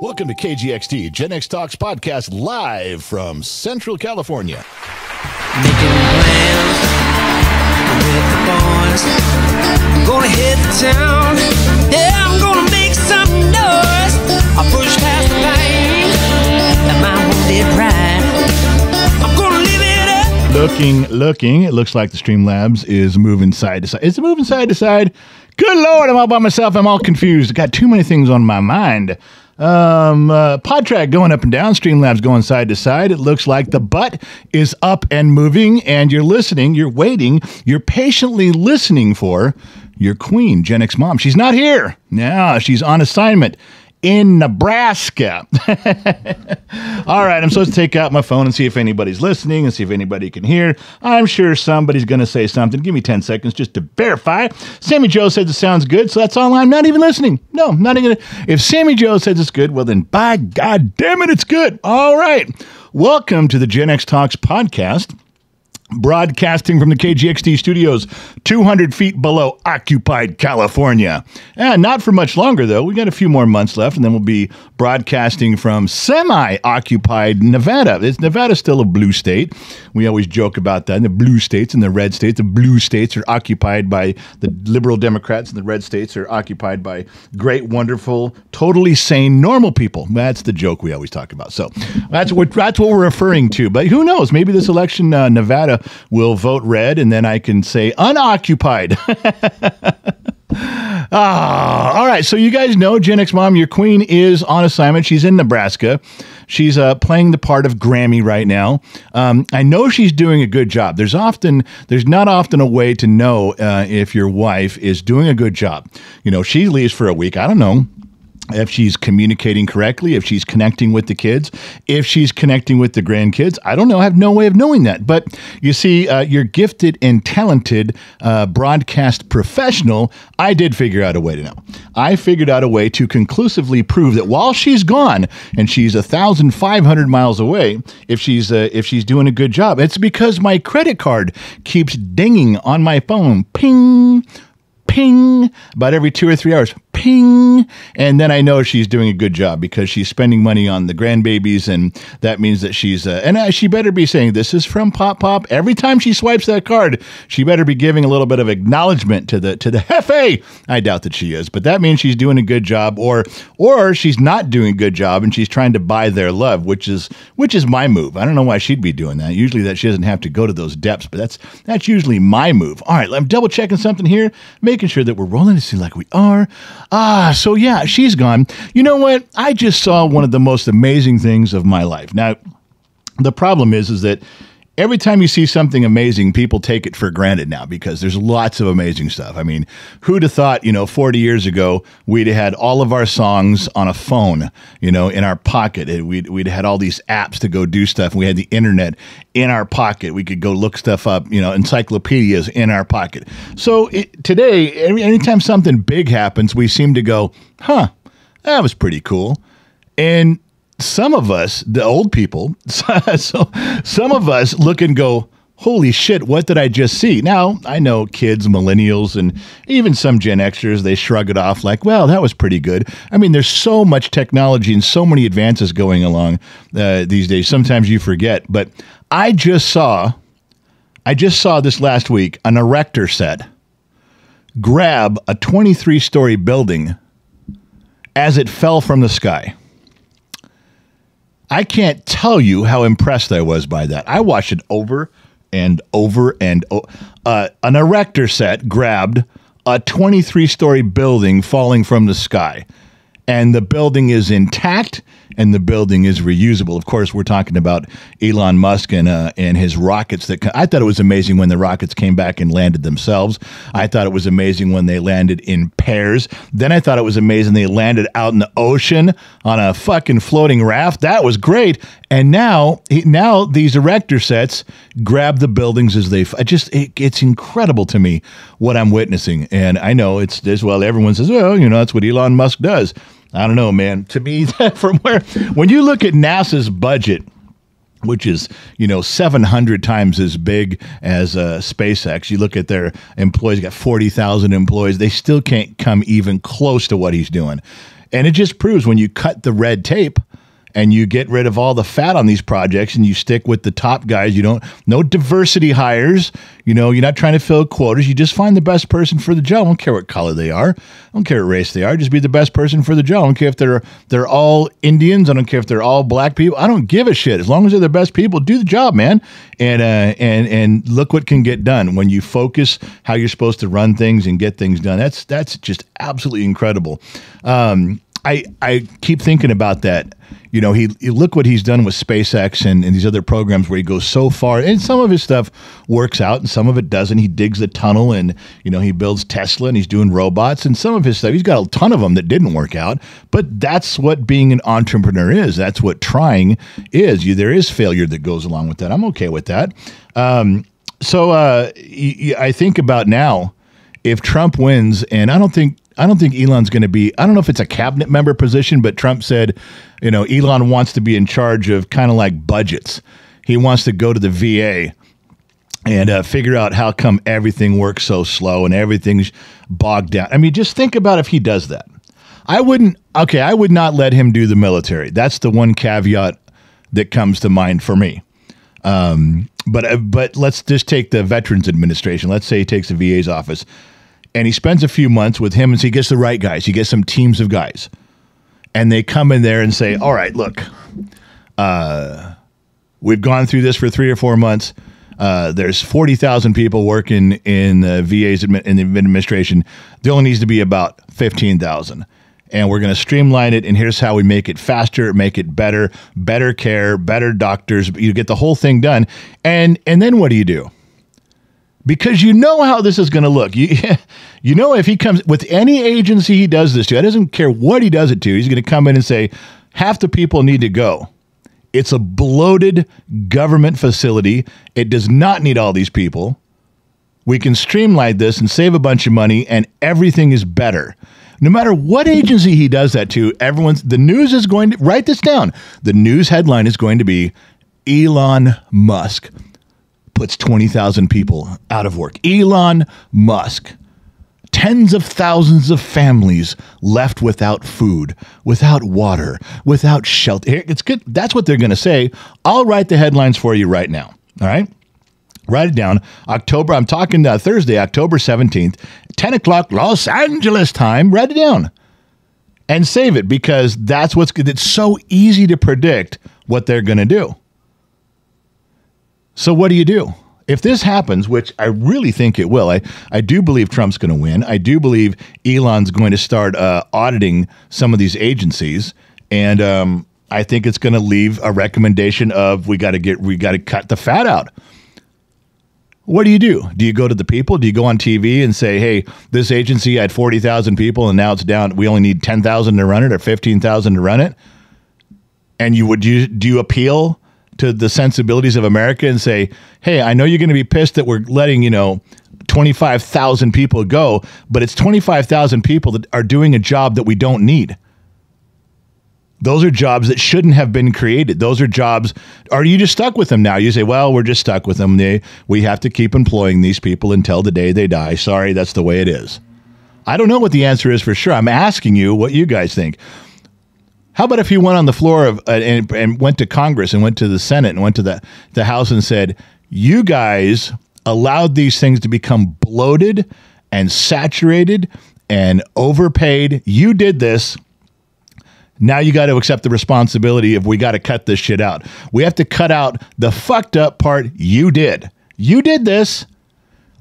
Welcome to KGXT, Gen X Talks podcast, live from Central California. Making plans with the boys. I'm gonna hit the town. Yeah, I'm gonna make some noise. I push past the pain and my wounded pride. I'm gonna live it up. Looking. It looks like the Streamlabs is moving side to side. Is it moving side to side? Good Lord, I'm all by myself. I'm all confused. I got too many things on my mind. Podtrack going up and down, Streamlabs going side to side. It looks like the butt is up and moving, and you're listening, you're waiting, you're patiently listening for your queen, Gen X mom. She's not here. No, she's on assignment in Nebraska. All right, I'm supposed to take out my phone and see if anybody's listening and see if anybody can hear. I'm sure somebody's going to say something. Give me 10 seconds just to verify. Sammy Joe says it sounds good, so that's all. I'm not even listening. No, not even. If Sammy Joe says it's good, well then, by God damn it, it's good. All right. Welcome to the Gen X Talks podcast. Broadcasting from the KGXT studios, 200 feet below occupied California. And not for much longer, though. We got a few more months left, and then we'll be broadcasting from semi-occupied Nevada. Nevada's still a blue state. We always joke about that. The blue states and the red states. The blue states are occupied by the liberal Democrats, and the red states are occupied by great, wonderful, totally sane, normal people. That's the joke we always talk about. So that's what we're referring to. But who knows? Maybe this election, Nevada will vote red, and then I can say unoccupied. All right. So you guys know Gen X Mom, your queen, is on assignment. She's in Nebraska. She's playing the part of Grammy right now. I know she's doing a good job. There's not often a way to know if your wife is doing a good job. You know, she leaves for a week. I don't know if she's communicating correctly, if she's connecting with the kids, if she's connecting with the grandkids. I don't know. I have no way of knowing that. But you see, you're gifted and talented broadcast professional. I did figure out a way to know. I figured out a way to conclusively prove that while she's gone and she's 1,500 miles away, if she's doing a good job, it's because my credit card keeps dinging on my phone. Ping, ping, about every 2 or 3 hours. Ping. And then I know she's doing a good job because she's spending money on the grandbabies, and that means that she's and she better be saying, this is from Pop Pop. Every time she swipes that card, she better be giving a little bit of acknowledgement to the Hefe. I doubt that she is, but that means she's doing a good job, or she's not doing a good job and she's trying to buy their love, which is my move. I don't know why she'd be doing that. Usually that she doesn't have to go to those depths, but that's usually my move. All right, I'm double checking something here, making sure that we're rolling to see like we are. So yeah, she's gone. You know what? I just saw one of the most amazing things of my life. Now, the problem is that every time you see something amazing, people take it for granted now because there's lots of amazing stuff. I mean, who'd have thought, 40 years ago, we'd have had all of our songs on a phone, in our pocket. We'd had all these apps to go do stuff. We had the internet in our pocket. We could go look stuff up, encyclopedias in our pocket. So today, anytime something big happens, we seem to go, that was pretty cool. And some of us, the old people, so some of us look and go, holy shit, what did I just see? Now, I know kids, millennials, and even some Gen Xers, they shrug it off like, well, that was pretty good. I mean, there's so much technology and so many advances going along these days. Sometimes you forget. But I just saw this last week, an erector set grab a 23-story building as it fell from the sky. I can't tell you how impressed I was by that. I watched it over and over and over. An erector set grabbed a 23-story building falling from the sky, and the building is intact, and the building is reusable. Of course, we're talking about Elon Musk and his rockets. I thought it was amazing when the rockets came back and landed themselves. I thought it was amazing when they landed in pairs. Then I thought it was amazing they landed out in the ocean on a fucking floating raft. That was great. And now these erector sets grab the buildings as they. It's incredible to me what I'm witnessing. And I know it's as well. Everyone says, well, that's what Elon Musk does. I don't know, man. To me, when you look at NASA's budget, which is, 700 times as big as SpaceX. You look at their employees, got 40,000 employees. They still can't come even close to what he's doing. And it just proves when you cut the red tape and you get rid of all the fat on these projects and you stick with the top guys, no diversity hires, you're not trying to fill quotas. You just find the best person for the job. I don't care what color they are. I don't care what race they are. Just be the best person for the job. I don't care if they're all Indians. I don't care if they're all black people. I don't give a shit. As long as they're the best people, do the job, man. And look what can get done when you focus how you're supposed to run things and get things done. That's just absolutely incredible. I keep thinking about that. He look what he's done with SpaceX and these other programs where he goes so far, and some of his stuff works out and some of it doesn't. He digs a tunnel and, he builds Tesla and he's doing robots, and some of his stuff, he's got a ton of them that didn't work out, but that's what being an entrepreneur is. That's what trying is. There is failure that goes along with that. I'm okay with that. So I think about now, if Trump wins, and I don't think Elon's going to be, I don't know if it's a cabinet member position, but Trump said, Elon wants to be in charge of kind of like budgets. He wants to go to the VA and figure out how come everything works so slow and everything's bogged down. I mean, just think about if he does that. I would not let him do the military. That's the one caveat that comes to mind for me. But let's just take the Veterans Administration. Let's say he takes the VA's office. And he spends a few months with him, and so he gets the right guys. He gets some teams of guys. And they come in there and say, all right, look, we've gone through this for 3 or 4 months. There's 40,000 people working in the VA's in the administration. There only needs to be about 15,000. And we're going to streamline it, and here's how we make it faster, make it better care, better doctors. You get the whole thing done. And then what do? Because you know how this is going to look. If he comes with any agency he does this to, I doesn't care what he does it to, he's going to come in and say, half the people need to go. It's a bloated government facility. It does not need all these people. We can streamline this and save a bunch of money, and everything is better. No matter what agency he does that to, the news is going to, write this down. The news headline is going to be, Elon Musk puts 20,000 people out of work. Elon Musk. Tens of thousands of families left without food, without water, without shelter. It's good. That's what they're going to say. I'll write the headlines for you right now. All right? Write it down. I'm talking Thursday, October 17th, 10 o'clock Los Angeles time. Write it down and save it, because that's what's good. It's so easy to predict what they're going to do. So what do? If this happens, which I really think it will, I do believe Trump's going to win. I do believe Elon's going to start auditing some of these agencies, and I think it's going to leave a recommendation of we got to cut the fat out. What do? Do you go to the people? Do you go on TV and say, hey, this agency had 40,000 people and now it's down, we only need 10,000 to run it or 15,000 to run it? And do you appeal to the sensibilities of America and say, hey, I know you're going to be pissed that we're letting, 25,000 people go, but it's 25,000 people that are doing a job that we don't need. Those are jobs that shouldn't have been created. Those are jobs. Are you just stuck with them now? You say, well, we're just stuck with them. We have to keep employing these people until the day they die. Sorry, that's the way it is. I don't know what the answer is for sure. I'm asking you what you guys think. How about if he went on the floor of and went to Congress and went to the Senate and went to the House and said, you guys allowed these things to become bloated and saturated and overpaid. You did this. Now you got to accept the responsibility of we got to cut this shit out. We have to cut out the fucked up part you did. You did this.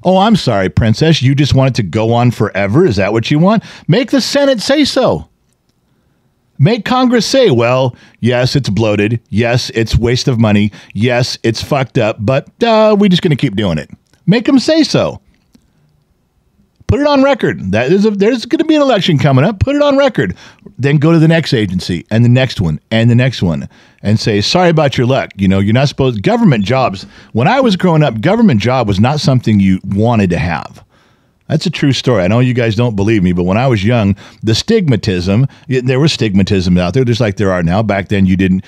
Oh, I'm sorry, princess. You just want it to go on forever? Is that what you want? Make the Senate say so. Make Congress say, well, yes, it's bloated. Yes, it's waste of money. Yes, it's fucked up, but we're just going to keep doing it. Make them say so. Put it on record. There's going to be an election coming up. Put it on record. Then go to the next agency and the next one and the next one and say, sorry about your luck. You're not supposed, government jobs. When I was growing up, government job was not something you wanted to have. That's a true story. I know you guys don't believe me, but when I was young, the stigmatism, there was stigmatism out there, just like there are now. Back then, you didn't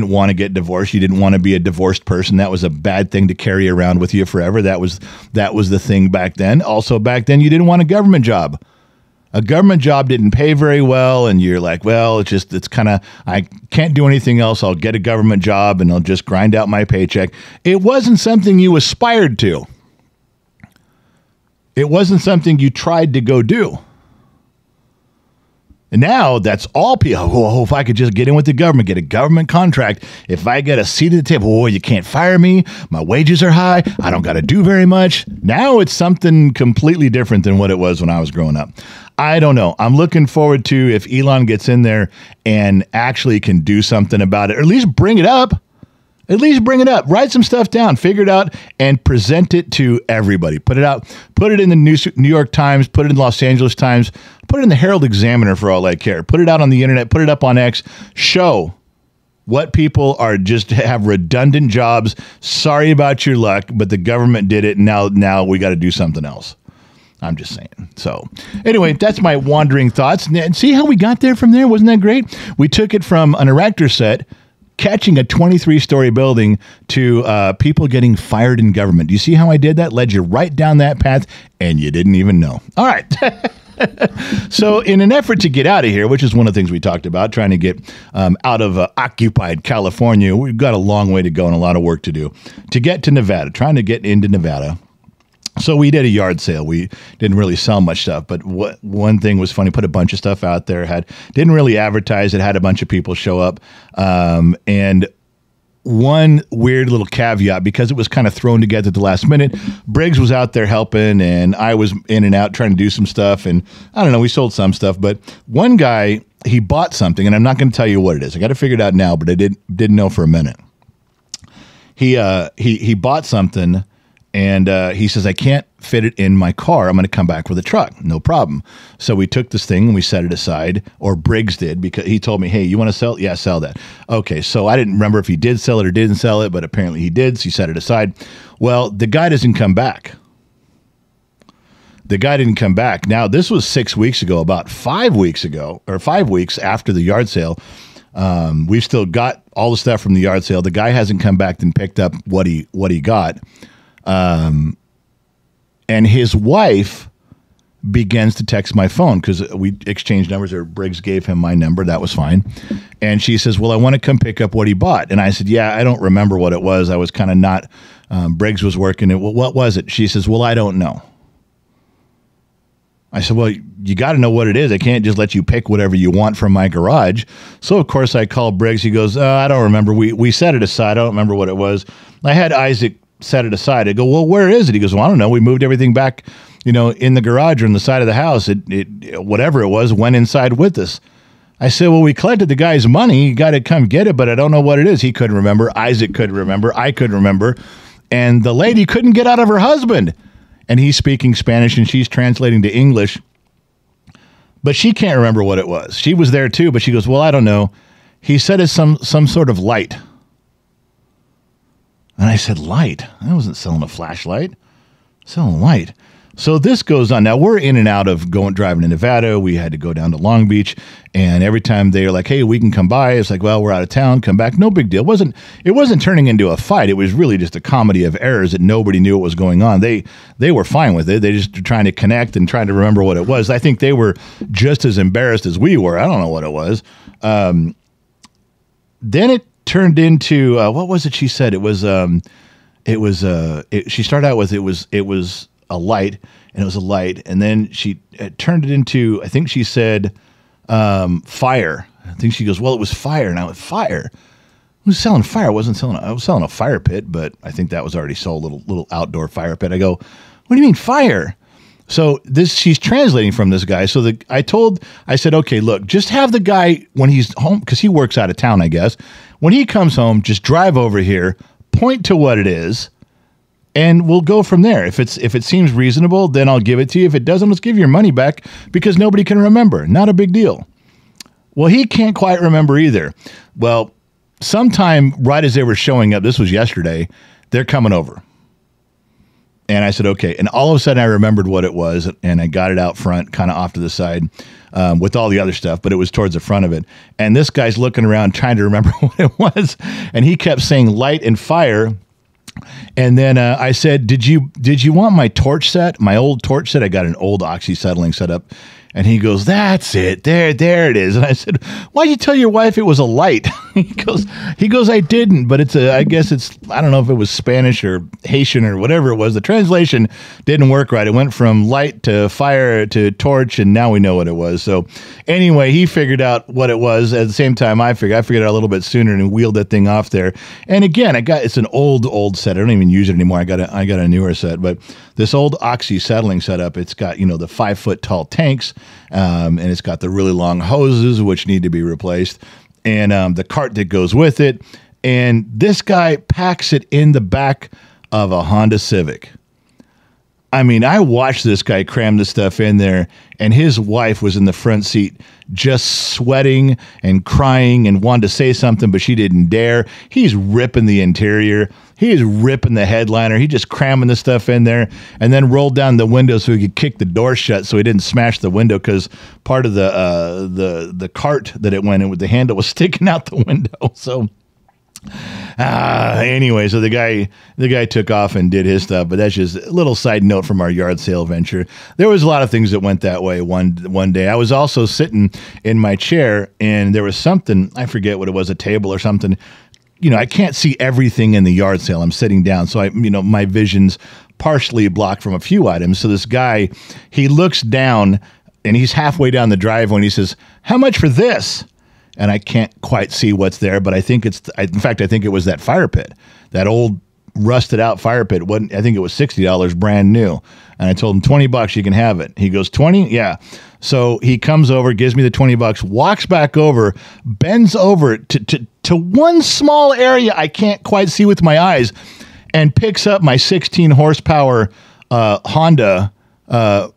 want to get divorced. You didn't want to be a divorced person. That was a bad thing to carry around with you forever. That was the thing back then. Also, back then, you didn't want a government job. A government job didn't pay very well, and you're like, well, it's kind of, I can't do anything else. I'll get a government job, and I'll just grind out my paycheck. It wasn't something you aspired to. It wasn't something you tried to go do. And now that's all people. Oh, if I could just get in with the government, get a government contract. If I get a seat at the table, oh, you can't fire me. My wages are high. I don't got to do very much. Now it's something completely different than what it was when I was growing up. I don't know. I'm looking forward to if Elon gets in there and actually can do something about it, or at least bring it up. At least bring it up. Write some stuff down. Figure it out and present it to everybody. Put it out. Put it in the New York Times. Put it in the Los Angeles Times. Put it in the Herald Examiner for all I care. Put it out on the internet. Put it up on X. Show what people are just have redundant jobs. Sorry about your luck, but the government did it. And now we got to do something else. I'm just saying. So anyway, that's my wandering thoughts. And see how we got there from there? Wasn't that great? We took it from an erector set, catching a 23-story building, to people getting fired in government. Do you see how I did that? Led you right down that path, and you didn't even know. All right. So in an effort to get out of here, which is one of the things we talked about, trying to get out of occupied California, we've got a long way to go and a lot of work to do to get to Nevada, trying to get into Nevada. So we did a yard sale. We didn't really sell much stuff, but one thing was funny. Put a bunch of stuff out there. Didn't really advertise it. Had a bunch of people show up, and one weird little caveat, because it was kind of thrown together at the last minute. Briggs was out there helping, and I was in and out trying to do some stuff. And I don't know. We sold some stuff, but one guy, he bought something, and I'm not going to tell you what it is. I got to figure it out now, but I didn't know for a minute. He bought something. And he says, I can't fit it in my car. I'm going to come back with a truck. No problem. So we took this thing and we set it aside, or Briggs did, because he told me, hey, you want to sell it? Yeah, sell that. Okay, so I didn't remember if he did sell it or didn't sell it, but apparently he did, so he set it aside. Well, the guy doesn't come back. The guy didn't come back. Now, this was 6 weeks ago, about 5 weeks ago, or 5 weeks after the yard sale. We've still got all the stuff from the yard sale. The guy hasn't come back and picked up what he got. And his wife begins to text my phone, because we exchanged numbers, or Briggs gave him my number. That was fine. And she says, well, I want to come pick up what he bought. And I said, yeah, I don't remember what it was. I was kind of not, Briggs was working it. Well, what was it? She says, well, I don't know. I said, well, you got to know what it is. I can't just let you pick whatever you want from my garage. So, of course, I called Briggs. He goes, I don't remember. We set it aside. I don't remember what it was. I had Isaac set it aside. I go, well, where is it? He goes, well, I don't know. We moved everything back, in the garage or in the side of the house. It whatever it was, went inside with us. I said, well, we collected the guy's money. You got to come get it, but I don't know what it is. He couldn't remember. Isaac couldn't remember. I couldn't remember. And the lady couldn't get out of her husband. And he's speaking Spanish and she's translating to English. But she can't remember what it was. She was there too, but she goes, well, I don't know. He said it's some sort of light. And I said, light? I wasn't selling a flashlight. Selling light. So this goes on. Now, we're in and out of driving to Nevada. We had to go down to Long Beach. And every time they were like, hey, we can come by. It's like, well, we're out of town. Come back. No big deal. It wasn't turning into a fight. It was really just a comedy of errors that nobody knew what was going on. They were fine with it. They just were trying to connect and trying to remember what it was. I think they were just as embarrassed as we were. I don't know what it was. Then it turned into what was it she said? She started out with it was a light, and it was a light, and then she turned it into, I think she said fire. I think she goes, well, it was fire. And I went, fire? I was selling fire. I was selling a fire pit, but I think that was already sold, little outdoor fire pit. I go, what do you mean fire? So she's translating from this guy. So I said, okay, look, just have the guy when he's home, because he works out of town, I guess. When he comes home, just drive over here, point to what it is, and we'll go from there. If it seems reasonable, then I'll give it to you. If it doesn't, let's give your money back, because nobody can remember. Not a big deal. Well, he can't quite remember either. Well, sometime right as they were showing up, this was yesterday, they're coming over. And I said, okay. And all of a sudden I remembered what it was, and I got it out front, kind of off to the side with all the other stuff, but it was towards the front of it. And this guy's looking around trying to remember what it was. And he kept saying light and fire. And then I said, did you want my torch set, my old torch set? I got an old oxyacetylene set up. And he goes, that's it. There it is. And I said, why'd you tell your wife it was a light? He goes, I didn't, but I guess I don't know if it was Spanish or Haitian or whatever it was. The translation didn't work right. It went from light to fire to torch, and now we know what it was. So anyway, he figured out what it was. At the same time, I figured it out a little bit sooner and wheeled that thing off there. And again, it's an old set. I don't even use it anymore. I got a newer set, but this old oxyacetylene setup, it's got, the 5-foot tall tanks, and it's got the really long hoses, which need to be replaced, and the cart that goes with it. And this guy packs it in the back of a Honda Civic. I mean, I watched this guy cram this stuff in there, and his wife was in the front seat just sweating and crying and wanted to say something, but she didn't dare. He's ripping the interior. He is ripping the headliner. He just cramming the stuff in there, and then rolled down the window so he could kick the door shut so he didn't smash the window, because part of the cart that it went in with, the handle was sticking out the window. So anyway, so the guy took off and did his stuff, but that's just a little side note from our yard sale venture. There was a lot of things that went that way one day. I was also sitting in my chair, and there was something, I forget what it was, a table or something. I can't see everything in the yard sale. I'm sitting down, so my vision's partially blocked from a few items. So this guy, he looks down, and he's halfway down the driveway, and he says, "How much for this?" And I can't quite see what's there, but I think I think it was that fire pit, that old rusted out fire pit. I think it was $60 brand new. And I told him, $20, you can have it. He goes, 20? Yeah. So he comes over, gives me the $20, walks back over, bends over to one small area I can't quite see with my eyes, and picks up my 16 horsepower Honda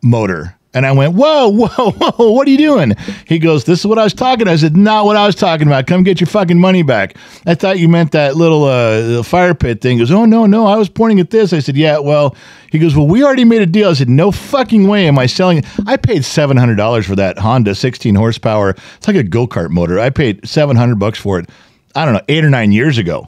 motor. And I went, whoa, what are you doing? He goes, this is what I was talking about. I said, not what I was talking about. Come get your fucking money back. I thought you meant that little fire pit thing. He goes, oh, no, I was pointing at this. I said, yeah, well, he goes, well, we already made a deal. I said, no fucking way am I selling it. I paid $700 for that Honda 16 horsepower. It's like a go-kart motor. I paid $700 for it, I don't know, 8 or 9 years ago.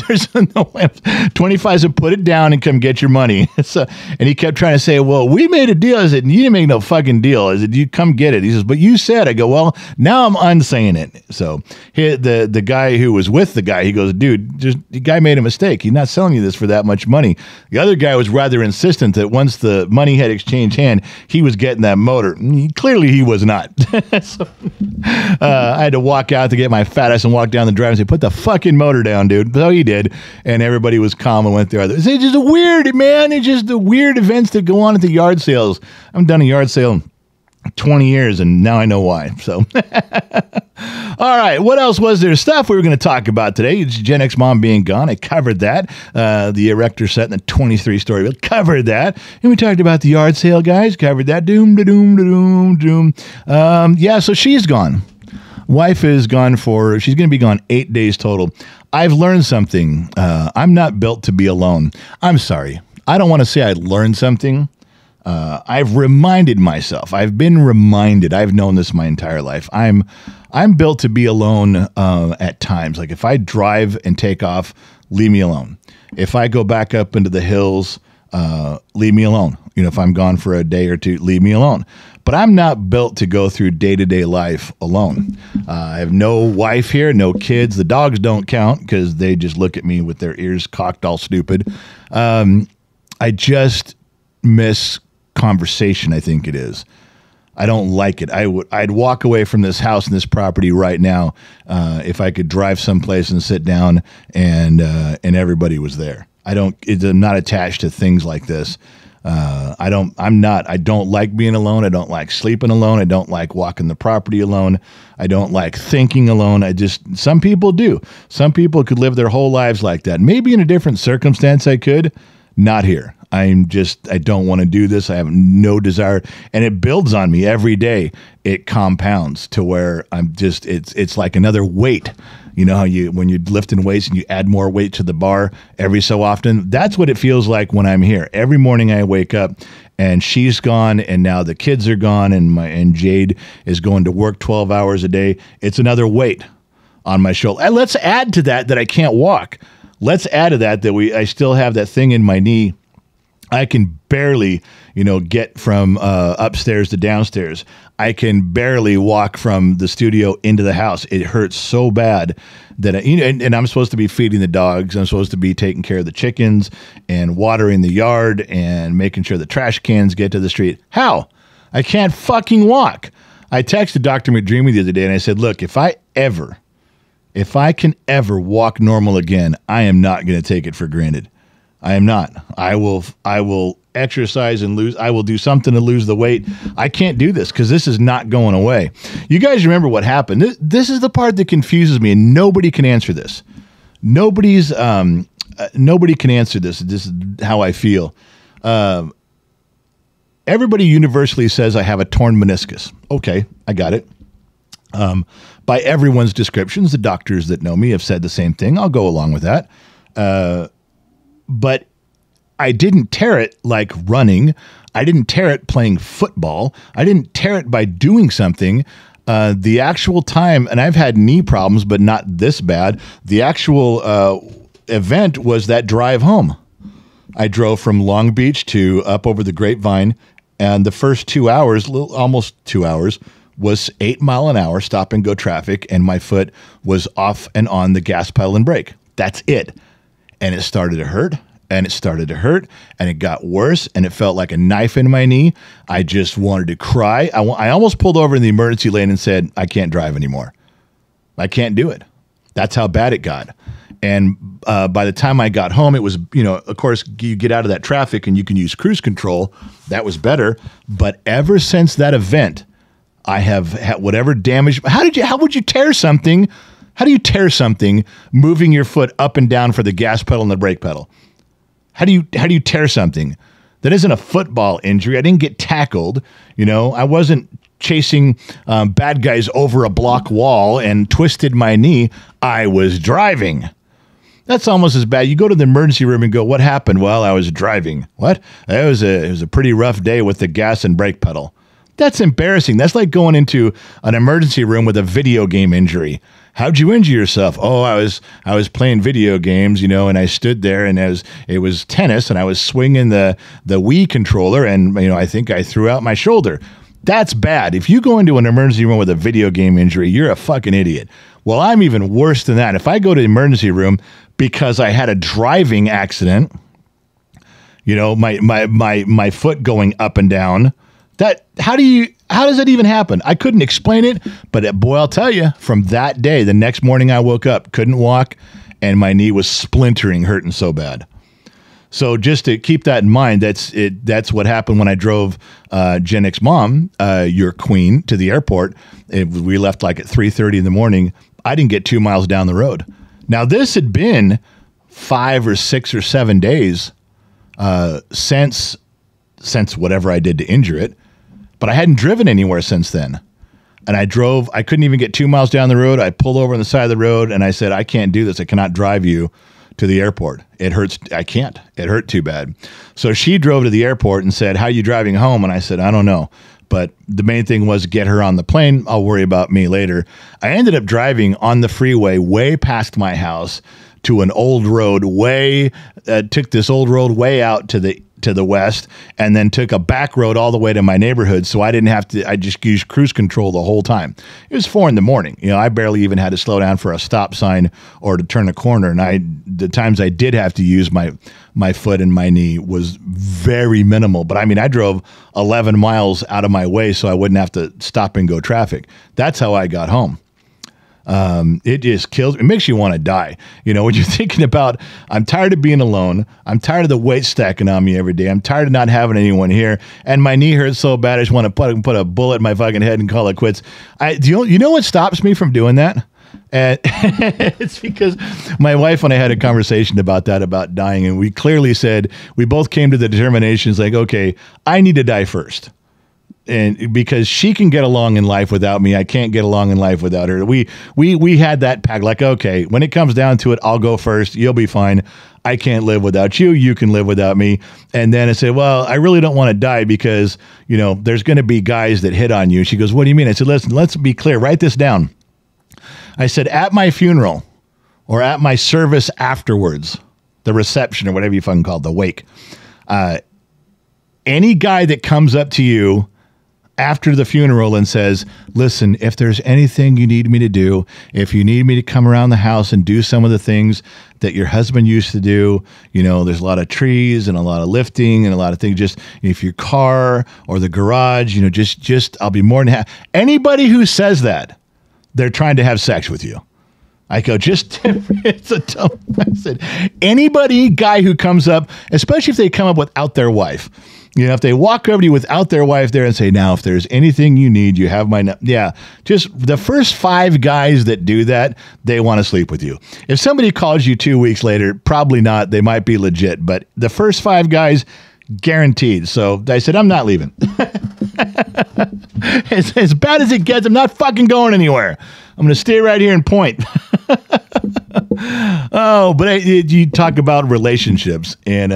There's no way. 25 said, put it down and come get your money. And he kept trying to say, well, we made a deal. I said, you didn't make no fucking deal. I said, you come get it. He says, but you said. I go, well, now I'm unsaying it. So the guy who was with the guy, he goes, dude, the guy made a mistake. He's not selling you this for that much money. The other guy was rather insistent that once the money had exchanged hand, he was getting that motor. Clearly he was not. So I had to walk out to get my fat ass and walk down the drive and say, put the fucking motor down, dude. So he did, and everybody was calm and went there. It's just weird, man. It's just the weird events that go on at the yard sales. I've done a yard sale in 20 years, and now I know why. So, all right, what else was there? Stuff we were going to talk about today. It's Gen X Mom being gone. I covered that. The erector set in the 23 story. We covered that, and we talked about the yard sale, guys. Covered that. Doom. Yeah, so she's gone. Wife is gone she's going to be gone 8 days total. I've learned something. I'm not built to be alone. I'm sorry. I don't want to say I learned something. I've reminded myself. I've been reminded. I've known this my entire life. I'm built to be alone at times. Like if I drive and take off, leave me alone. If I go back up into the hills, leave me alone. If I'm gone for a day or two, leave me alone. But I'm not built to go through day-to-day life alone. I have no wife here, no kids. The dogs don't count because they just look at me with their ears cocked all stupid. I just miss conversation, I think it is. I don't like it. I'd walk away from this house and this property right now if I could drive someplace and sit down and everybody was there. I'm not attached to things like this. I don't like being alone. I don't like sleeping alone. I don't like walking the property alone. I don't like thinking alone. Some people do. Some people could live their whole lives like that. Maybe in a different circumstance I could. not here. I don't want to do this. I have no desire. And it builds on me every day. It compounds to where it's like another weight. You know how when you're lifting weights and you add more weight to the bar every so often? That's what it feels like when I'm here. Every morning I wake up and she's gone, and now the kids are gone, and Jade is going to work 12 hours a day. It's another weight on my shoulder. And let's add to that I can't walk. Let's add to that I still have that thing in my knee. I can barely, get from upstairs to downstairs. I can barely walk from the studio into the house. It hurts so bad that, and I'm supposed to be feeding the dogs. I'm supposed to be taking care of the chickens and watering the yard and making sure the trash cans get to the street. How? I can't fucking walk. I texted Dr. McDreamy the other day and I said, look, if I can ever walk normal again, I am not going to take it for granted. I am not. I will exercise and lose. I will do something to lose the weight. I can't do this because this is not going away. You guys remember what happened? This is the part that confuses me, and nobody can answer this. Nobody can answer this. This is how I feel. Everybody universally says I have a torn meniscus. Okay, I got it. By everyone's descriptions, the doctors that know me have said the same thing. I'll go along with that. But I didn't tear it like running. I didn't tear it playing football. I didn't tear it by doing something. The actual time, and I've had knee problems, but not this bad. The actual event was that drive home. I drove from Long Beach to up over the Grapevine, and the first 2 hours, almost 2 hours, was 8 mile an hour stop and go traffic, and my foot was off and on the gas pedal and brake. That's it. And it started to hurt, and it started to hurt, and it got worse, and it felt like a knife in my knee. I just wanted to cry. I almost pulled over in the emergency lane and said, I can't drive anymore. I can't do it. That's how bad it got. And by the time I got home, it was, of course, you get out of that traffic and you can use cruise control. That was better. But ever since that event, I have had whatever damage. How would you tear something? How do you tear something moving your foot up and down for the gas pedal and the brake pedal? How do you tear something? That isn't a football injury. I didn't get tackled. I wasn't chasing bad guys over a block wall and twisted my knee. I was driving. That's almost as bad. You go to the emergency room and go, what happened? Well, I was driving. What? It was a pretty rough day with the gas and brake pedal. That's embarrassing. That's like going into an emergency room with a video game injury. How'd you injure yourself? Oh, I was playing video games, and I stood there, and it was tennis, and I was swinging the Wii controller, and I think I threw out my shoulder. That's bad. If you go into an emergency room with a video game injury, you're a fucking idiot. Well, I'm even worse than that. If I go to the emergency room because I had a driving accident, my foot going up and down. How does that even happen? I couldn't explain it, but boy, I'll tell you, from that day, the next morning I woke up, couldn't walk, and my knee was splintering, hurting so bad. So just to keep that in mind, that's what happened when I drove Gen X Mom, your queen, to the airport. We left like at 3:30 in the morning. I didn't get 2 miles down the road. Now, this had been 5 or 6 or 7 days since whatever I did to injure it. But I hadn't driven anywhere since then. And I couldn't even get 2 miles down the road. I pulled over on the side of the road and I said, I can't do this. I cannot drive you to the airport. It hurts. I can't. It hurt too bad. So she drove to the airport and said, how are you driving home? And I said, I don't know. But the main thing was get her on the plane. I'll worry about me later. I ended up driving on the freeway way past my house to an old road took this old road way out to the west, and then took a back road all the way to my neighborhood. So I didn't have to, I just used cruise control the whole time. It was 4 a.m. I barely even had to slow down for a stop sign or to turn a corner. And the times I did have to use my foot and my knee was very minimal. But I drove 11 miles out of my way so I wouldn't have to stop and go traffic. That's how I got home. It just kills. It makes you want to die. When you're thinking about, I'm tired of being alone. I'm tired of the weight stacking on me every day. I'm tired of not having anyone here. And my knee hurts so bad. I just want to put a bullet in my fucking head and call it quits. You know what stops me from doing that? And it's because my wife and I had a conversation about that, about dying. And we clearly said, we both came to the determinations like, okay, I need to die first. And because she can get along in life without me, I can't get along in life without her. We had that pact, like, okay, when it comes down to it, I'll go first. You'll be fine. I can't live without you. You can live without me. And then I said, well, I really don't want to die because, you know, there's going to be guys that hit on you. She goes, what do you mean? I said, listen, let's be clear. Write this down. I said, at my funeral or at my service afterwards, the reception or whatever you fucking call it, the wake, any guy that comes up to you after the funeral and says, listen, if there's anything you need me to do, if you need me to come around the house and do some of the things that your husband used to do, you know, there's a lot of trees and a lot of lifting and a lot of things, just if your car or the garage, you know, just I'll be more than happy. Anybody who says that, they're trying to have sex with you. I go, it's a dumb. I said, anybody, guy who comes up, especially if they come up without their wife, you know, if they walk over to you without their wife there and say, now, if there's anything you need, you have my, yeah, just the first 5 guys that do that, they want to sleep with you. If somebody calls you 2 weeks later, probably not, they might be legit, but the first 5 guys, guaranteed. So I said, I'm not leaving. As bad as it gets, I'm not fucking going anywhere. I'm going to stay right here and point. Oh, but you talk about relationships, and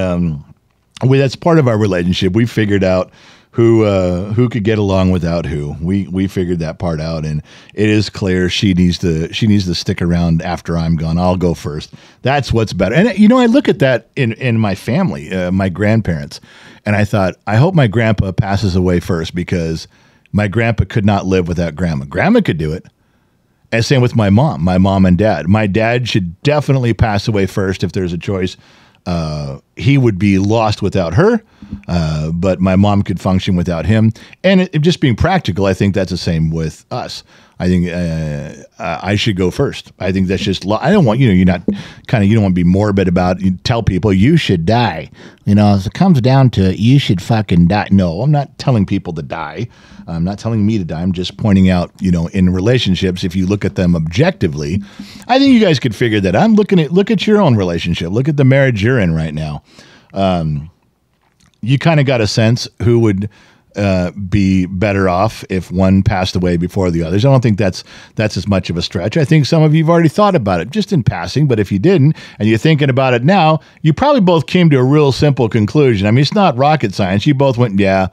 that's part of our relationship. We figured out who could get along without who. We figured that part out, and it is clear she needs to stick around after I'm gone. I'll go first. That's what's better. And you know, I look at that in my family, my grandparents, and I thought, I hope my grandpa passes away first, because my grandpa could not live without grandma. Grandma could do it. And same with my mom and dad. My dad should definitely pass away first if there's a choice. He would be lost without her, but my mom could function without him. And just being practical, I think that's the same with us. I think I should go first. I think that's just, I don't want, you know, you don't want to be morbid about, you tell people you should die. You know, if it comes down to it, you should fucking die. No, I'm not telling people to die. I'm not telling me to die. I'm just pointing out, you know, in relationships, if you look at them objectively, I think you guys could figure that. Look at your own relationship. Look at the marriage you're in right now. You kind of got a sense who would be better off if one passed away before the others. I don't think that's as much of a stretch. I think some of you have already thought about it just in passing, but if you didn't and you're thinking about it now, you probably both came to a real simple conclusion. I mean, it's not rocket science. You both went, yeah,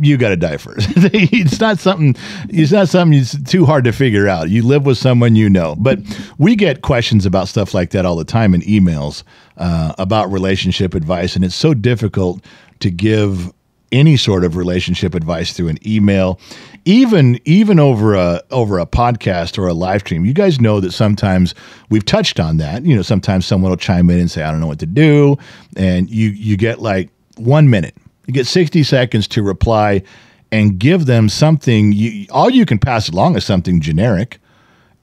you got to die first. It's not something it's too hard to figure out. You live with someone you know. But we get questions about stuff like that all the time in emails about relationship advice, and it's so difficult to give any sort of relationship advice through an email, even over a podcast or a live stream. You guys know that sometimes we've touched on that. You know, sometimes someone will chime in and say, I don't know what to do, and you get like 1 minute. You get 60 seconds to reply and give them something. All you can pass along is something generic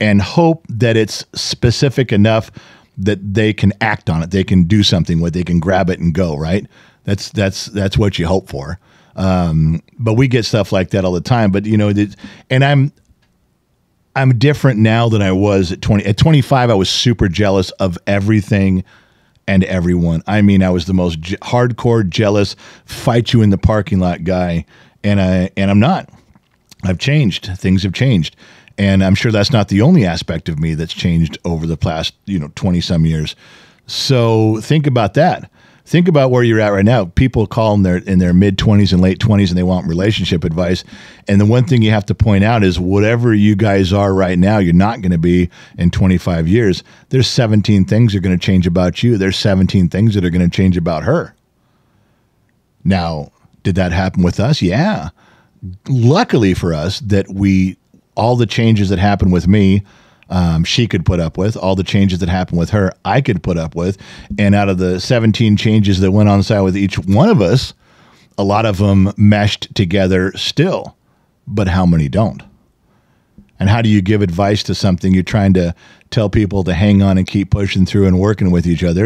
and hope that it's specific enough that they can act on it. They can do something with it. They can grab it and go, right? That's what you hope for. But we get stuff like that all the time. But, you know, and I'm different now than I was at 20. At 25, I was super jealous of everything and everyone. I mean, I was the most hardcore jealous, fight you in the parking lot guy, and I'm not. I've changed. Things have changed, and I'm sure that's not the only aspect of me that's changed over the past 20 some years. So think about that. Think about where you're at right now. People call in their mid-20s and late 20s, and they want relationship advice. And the one thing you have to point out is whatever you guys are right now, you're not going to be in 25 years. There's 17 things that are going to change about you. There's 17 things that are going to change about her. Now, did that happen with us? Yeah. Luckily for us that all the changes that happened with me, she could put up with. All the changes that happened with her, I could put up with. And out of the 17 changes that went on side with each one of us, a lot of them meshed together still. But how many don't? And how do you give advice to something you're trying to tell people to hang on and keep pushing through and working with each other?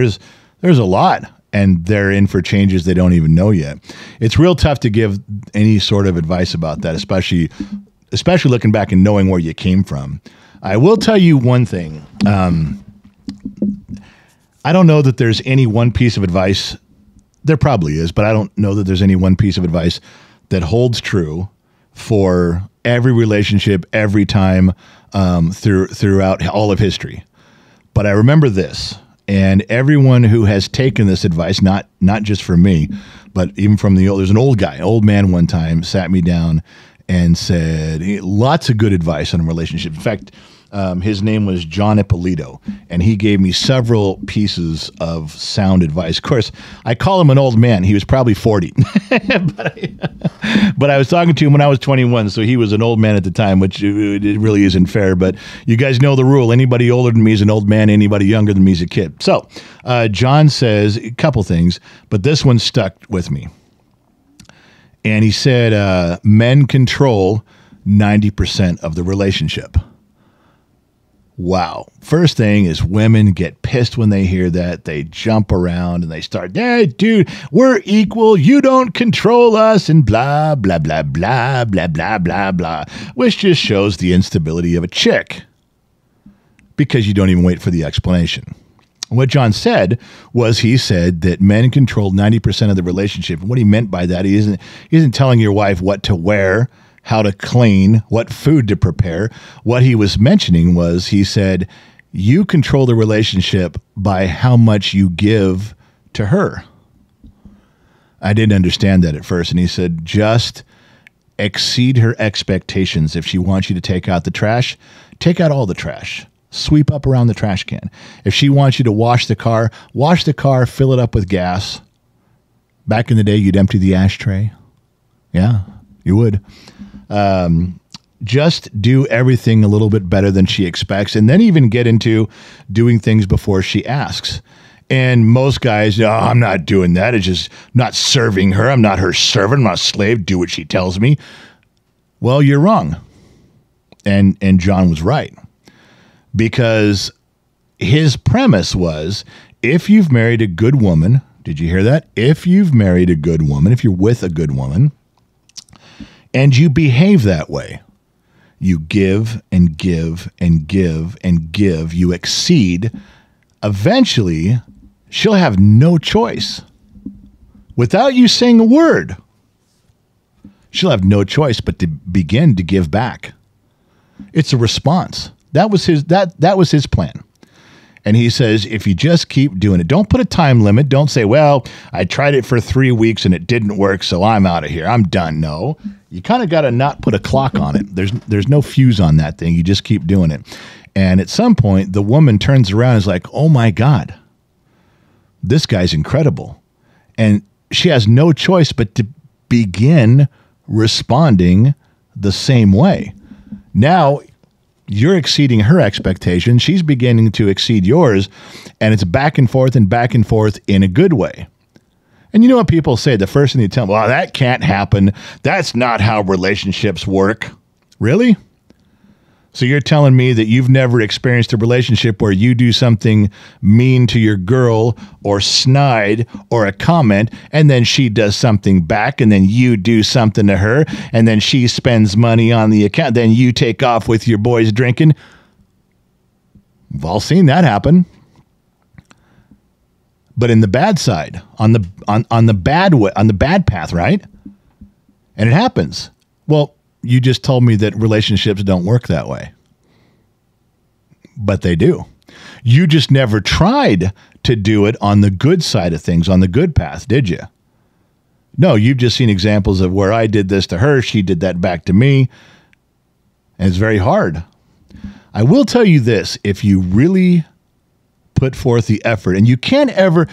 There's a lot, and they're in for changes they don't even know yet. It's real tough to give any sort of advice about that, especially looking back and knowing where you came from. I will tell you one thing. I don't know that there's any one piece of advice. There probably is, but I don't know that there's any one piece of advice that holds true for every relationship, every time, throughout all of history. But I remember this, and everyone who has taken this advice, not just from me, but even from there's an old man one time sat me down and said lots of good advice on relationships. In fact, his name was John Ippolito, and he gave me several pieces of sound advice. Of course, I call him an old man. He was probably 40, but I was talking to him when I was 21, so he was an old man at the time, which it really isn't fair. But you guys know the rule. Anybody older than me is an old man. Anybody younger than me is a kid. So John says a couple things, but this one stuck with me. And he said, men control 90% of the relationship. Wow. First thing is women get pissed when they hear that. They jump around and they start, hey, dude, we're equal. You don't control us and blah, blah, blah, blah, blah, blah, blah, blah, which just shows the instability of a chick because you don't even wait for the explanation. What John said was he said that men control 90% of the relationship. And what he meant by that, he isn't telling your wife what to wear, how to clean, what food to prepare. What he was mentioning was he said, you control the relationship by how much you give to her. I didn't understand that at first. And he said, just exceed her expectations. If she wants you to take out the trash, take out all the trash. Sweep up around the trash can. If she wants you to wash the car, fill it up with gas. Back in the day, you'd empty the ashtray. Yeah, you would. Just do everything a little bit better than she expects, and then even get into doing things before she asks. And most guys, oh, I'm not doing that. It's just not serving her. I'm not her servant. I'm not a slave. Do what she tells me. Well, you're wrong. And John was right. Because his premise was, if you've married a good woman, did you hear that? If you've married a good woman, if you're with a good woman, and you behave that way, you give and give and give and give, you exceed, eventually she'll have no choice. Without you saying a word, she'll have no choice but to begin to give back. It's a response. That was his plan. And he says, if you just keep doing it, don't put a time limit. Don't say, well, I tried it for 3 weeks and it didn't work, so I'm out of here. I'm done. No, you kind of got to not put a clock on it. There's no fuse on that thing. You just keep doing it. And at some point, the woman turns around and is like, oh my God, this guy's incredible. And she has no choice but to begin responding the same way. Now, you're exceeding her expectations. She's beginning to exceed yours. And it's back and forth in a good way. And you know what people say? The first thing they tell them, well, that can't happen. That's not how relationships work. Really? So you're telling me that you've never experienced a relationship where you do something mean to your girl or snide or a comment, and then she does something back, and then you do something to her, and then she spends money on the account, then you take off with your boys drinking. We've all seen that happen. But in the bad side, on the bad way, on the bad path, right? And it happens. Well, you just told me that relationships don't work that way. But they do. You just never tried to do it on the good side of things, on the good path, did you? No, you've just seen examples of where I did this to her, she did that back to me, and it's very hard. I will tell you this, if you really put forth the effort, and you can't ever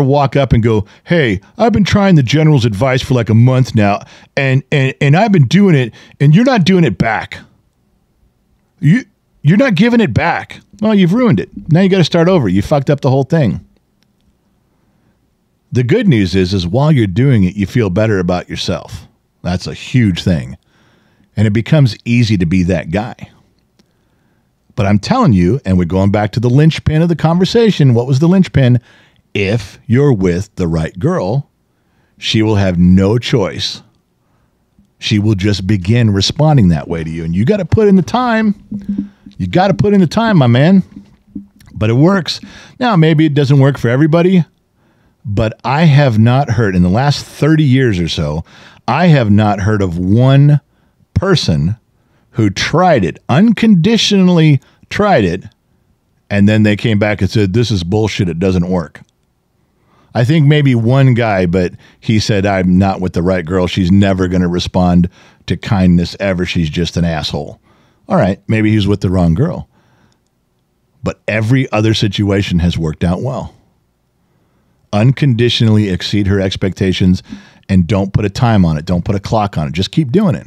walk up and go, hey, I've been trying the general's advice for like a month now, and I've been doing it, and you're not doing it back. You're not giving it back. Well, you've ruined it. Now you got to start over. You fucked up the whole thing. The good news is while you're doing it, you feel better about yourself. That's a huge thing. And it becomes easy to be that guy. But I'm telling you, and we're going back to the linchpin of the conversation. What was the linchpin? If you're with the right girl, she will have no choice. She will just begin responding that way to you. And you got to put in the time. You got to put in the time, my man. But it works. Now, maybe it doesn't work for everybody, but I have not heard, in the last 30 years or so, I have not heard of one person who tried it, unconditionally tried it, and then they came back and said, this is bullshit, it doesn't work. I think maybe one guy, but he said, I'm not with the right girl. She's never going to respond to kindness ever. She's just an asshole. All right, maybe he's with the wrong girl. But every other situation has worked out well. Unconditionally exceed her expectations and don't put a time on it. Don't put a clock on it. Just keep doing it.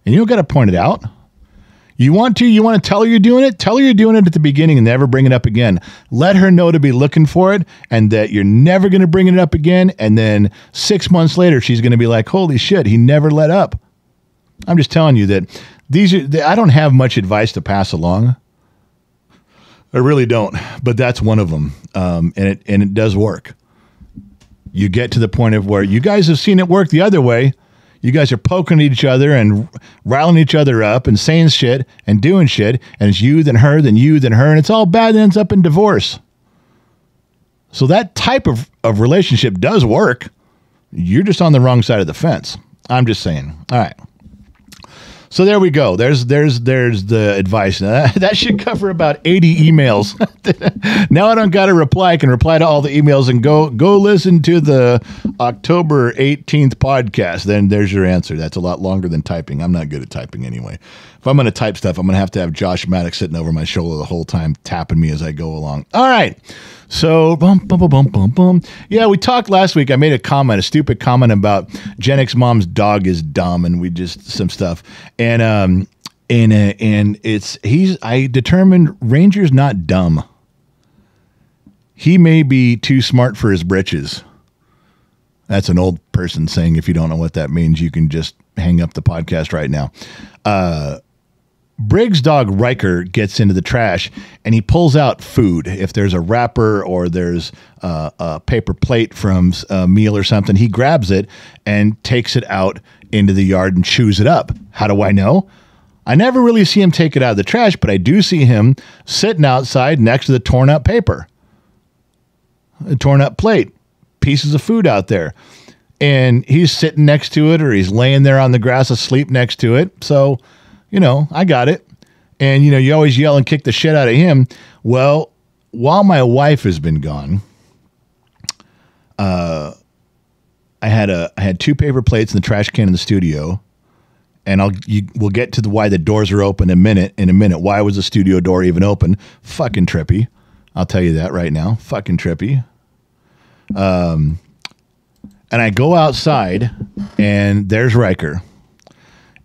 And you don't got to point it out. You want to tell her you're doing it? Tell her you're doing it at the beginning and never bring it up again. Let her know to be looking for it and that you're never going to bring it up again. And then 6 months later, she's going to be like, holy shit, he never let up. I'm just telling you that I don't have much advice to pass along. I really don't, but that's one of them. And it does work. You get to the point of where you guys have seen it work the other way. You guys are poking at each other and riling each other up and saying shit and doing shit. And it's you, then her, then you, then her. And it's all bad and ends up in divorce. So that type of relationship does work. You're just on the wrong side of the fence. I'm just saying. All right. So there we go. There's the advice. Now, that should cover about 80 emails. Now I don't got to reply. I can reply to all the emails and go listen to the October 18th podcast. Then there's your answer. That's a lot longer than typing. I'm not good at typing anyway. If I'm going to type stuff, I'm going to have Josh Maddox sitting over my shoulder the whole time, tapping me as I go along. All right. So, yeah, we talked last week. I made a stupid comment about Gen X mom's dog is dumb, and we just some stuff. And I determined Ranger's not dumb. He may be too smart for his britches. That's an old person saying. If you don't know what that means, you can just hang up the podcast right now. Briggs' dog Riker gets into the trash and he pulls out food. If there's a wrapper or there's a paper plate from a meal or something, he grabs it and takes it out into the yard and chews it up. How do I know? I never really see him take it out of the trash, but I do see him sitting outside next to the torn up paper, a torn up plate, pieces of food out there. And he's sitting next to it or he's laying there on the grass asleep next to it. So, I got it. And, you always yell and kick the shit out of him. Well, while my wife has been gone, I had 2 paper plates in the trash can in the studio. And we'll get to why the doors are open in a minute. Why was the studio door even open? Fucking trippy. I'll tell you that right now. Fucking trippy. And I go outside and there's Riker.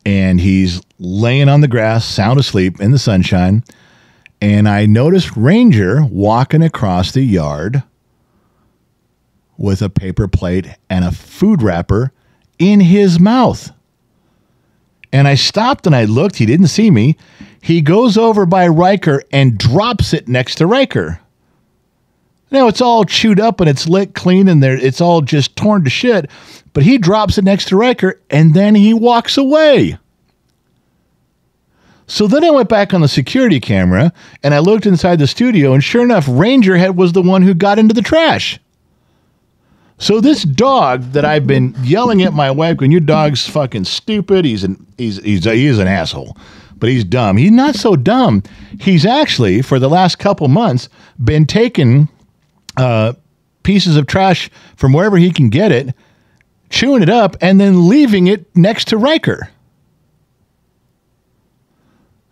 And he's laying on the grass, sound asleep in the sunshine. And I noticed Ranger walking across the yard with a paper plate and a food wrapper in his mouth. And I stopped and I looked. He didn't see me. He goes over by Riker and drops it next to Riker. Now, it's all chewed up and it's licked clean and it's all just torn to shit. But he drops it next to Riker and then he walks away. So then I went back on the security camera and I looked inside the studio and sure enough, Ranger was the one who got into the trash. So this dog that I've been yelling at my wife, when your dog's fucking stupid, he is an asshole, but he's dumb. He's not so dumb. He's actually, for the last couple months, been taking pieces of trash from wherever he can get it, chewing it up, and then leaving it next to Riker.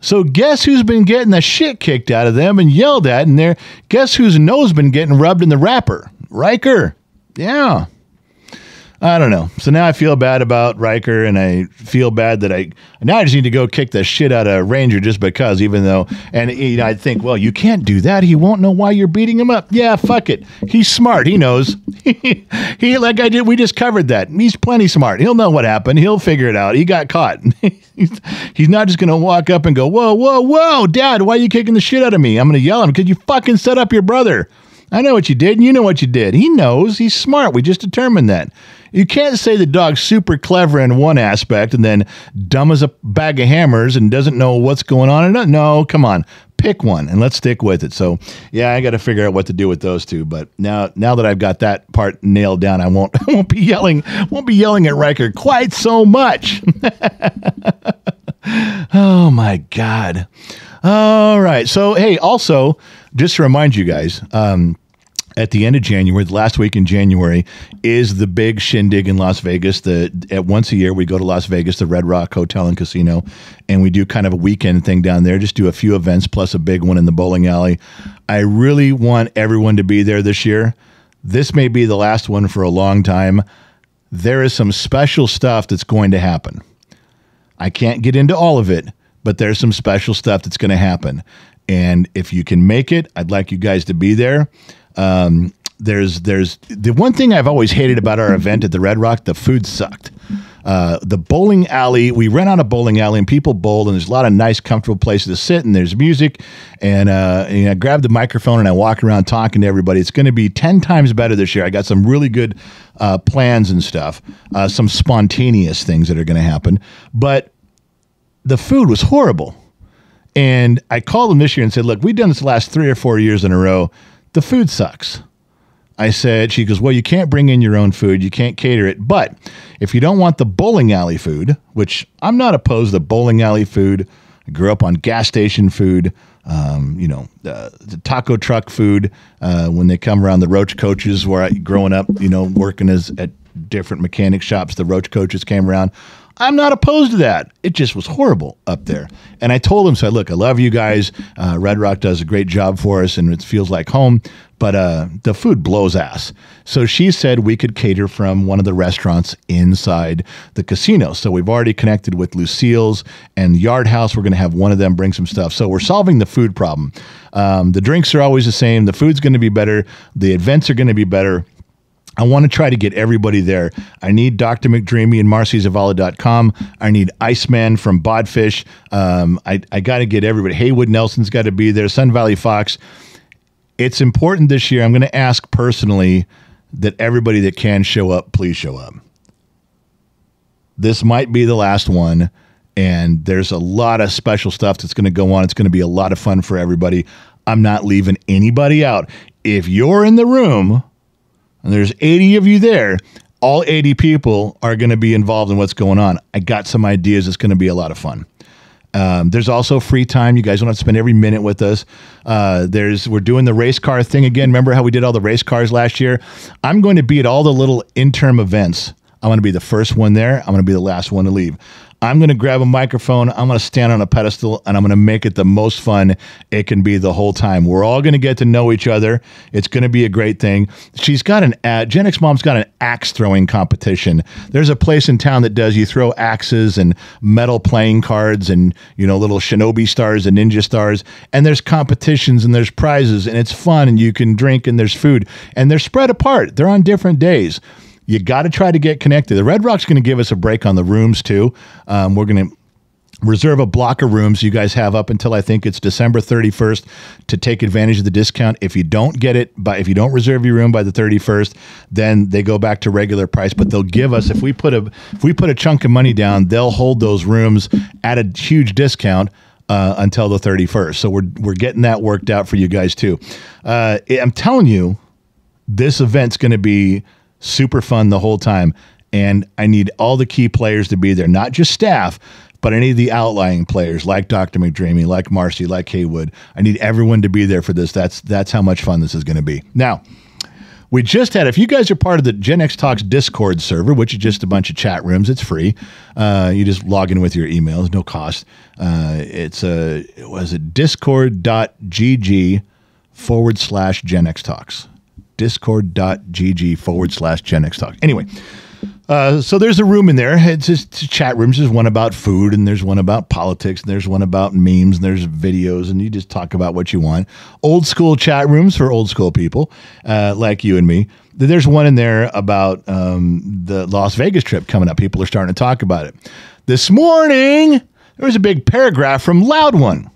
So guess who's been getting the shit kicked out of them and yelled at in there? Guess whose nose been getting rubbed in the wrapper? Riker. Yeah. I don't know. So now I feel bad about Riker, and I feel bad that I just need to go kick the shit out of Ranger just because, even though, and I think, well, you can't do that. He won't know why you're beating him up. Yeah, fuck it. He's smart. He knows. He like I did. We just covered that. He's plenty smart. He'll know what happened. He'll figure it out. He got caught. He's not just going to walk up and go, whoa, whoa, whoa, Dad, why are you kicking the shit out of me? I'm going to yell at him because you fucking set up your brother. I know what you did, and you know what you did. He knows. He's smart. We just determined that. You can't say the dog's super clever in one aspect and then dumb as a bag of hammers and doesn't know what's going on. No, come on. Pick one and let's stick with it. So, yeah, I got to figure out what to do with those two. But now that I've got that part nailed down, I won't be yelling at Riker quite so much. Oh my God. All right. So, hey, also just to remind you guys, at the end of January, the last week in January, is the big shindig in Las Vegas. Once a year, we go to Las Vegas, the Red Rock Hotel and Casino, and we do kind of a weekend thing down there, just do a few events plus a big one in the bowling alley. I really want everyone to be there this year. This may be the last one for a long time. There is some special stuff that's going to happen. I can't get into all of it, but there's some special stuff that's going to happen. And if you can make it, I'd like you guys to be there. There's the one thing I've always hated about our event at the Red Rock, the food sucked. The bowling alley, we rent out a bowling alley and people bowl and there's a lot of nice, comfortable places to sit and there's music and I grab the microphone and I walk around talking to everybody. It's going to be 10 times better this year. I got some really good plans and stuff, some spontaneous things that are going to happen, but the food was horrible. And I called them this year and said, look, we've done this the last 3 or 4 years in a row. The food sucks. I said, she goes, well, you can't bring in your own food. You can't cater it. But if you don't want the bowling alley food, which I'm not opposed to bowling alley food. I grew up on gas station food, the taco truck food, when they come around the roach coaches where growing up, working at different mechanic shops, the roach coaches came around. I'm not opposed to that. It just was horrible up there. And I told him, so look, I love you guys. Red Rock does a great job for us and it feels like home, but the food blows ass. So she said we could cater from one of the restaurants inside the casino. So we've already connected with Lucille's and Yard House. We're going to have one of them bring some stuff. So we're solving the food problem. The drinks are always the same. The food's going to be better. The events are going to be better. I want to try to get everybody there. I need Dr. McDreamy and MarcyZavala.com. I need Iceman from Bodfish. I got to get everybody. Haywood Nelson's got to be there. Sun Valley Fox. It's important this year. I'm going to ask personally that everybody that can show up, please show up. This might be the last one, and there's a lot of special stuff that's going to go on. It's going to be a lot of fun for everybody. I'm not leaving anybody out. If you're in the room and there's 80 of you there, all 80 people are going to be involved in what's going on. I got some ideas. It's going to be a lot of fun. There's also free time. You guys don't have to spend every minute with us. We're doing the race car thing again. Remember how we did all the race cars last year? I'm going to be at all the little interim events. I'm going to be the first one there. I'm going to be the last one to leave. I'm going to grab a microphone. I'm going to stand on a pedestal, and I'm going to make it the most fun it can be the whole time. We're all going to get to know each other. It's going to be a great thing. She's got Gen X Mom's got an axe throwing competition. There's a place in town that you throw axes and metal playing cards and, little shinobi stars and ninja stars. And there's competitions and there's prizes and it's fun and you can drink and there's food and they're spread apart. They're on different days. You got to try to get connected. The Red Rock's going to give us a break on the rooms too. We're going to reserve a block of rooms you guys have up until I think it's December 31st to take advantage of the discount. If you don't get it, if you don't reserve your room by the 31st, then they go back to regular price. But they'll give us, if we put a chunk of money down, they'll hold those rooms at a huge discount until the 31st. So we're getting that worked out for you guys too. I'm telling you, this event's going to be super fun the whole time. And I need all the key players to be there, not just staff, but I need the outlying players like Dr. McDreamy, like Marcy, like Haywood. I need everyone to be there for this. That's how much fun this is going to be. Now, we just had, if you guys are part of the Gen X Talks Discord server, which is just a bunch of chat rooms, it's free. You just log in with your emails, no cost. It's discord.gg/Gen X Talks. discord.gg/Gen X Talk. Anyway, so there's a room in there. It's just chat rooms. There's one about food and there's one about politics and there's one about memes and there's videos and you just talk about what you want. Old school chat rooms for old school people like you and me. There's one in there about the Las Vegas trip coming up. People are starting to talk about it. This morning, there was a big paragraph from Loud One.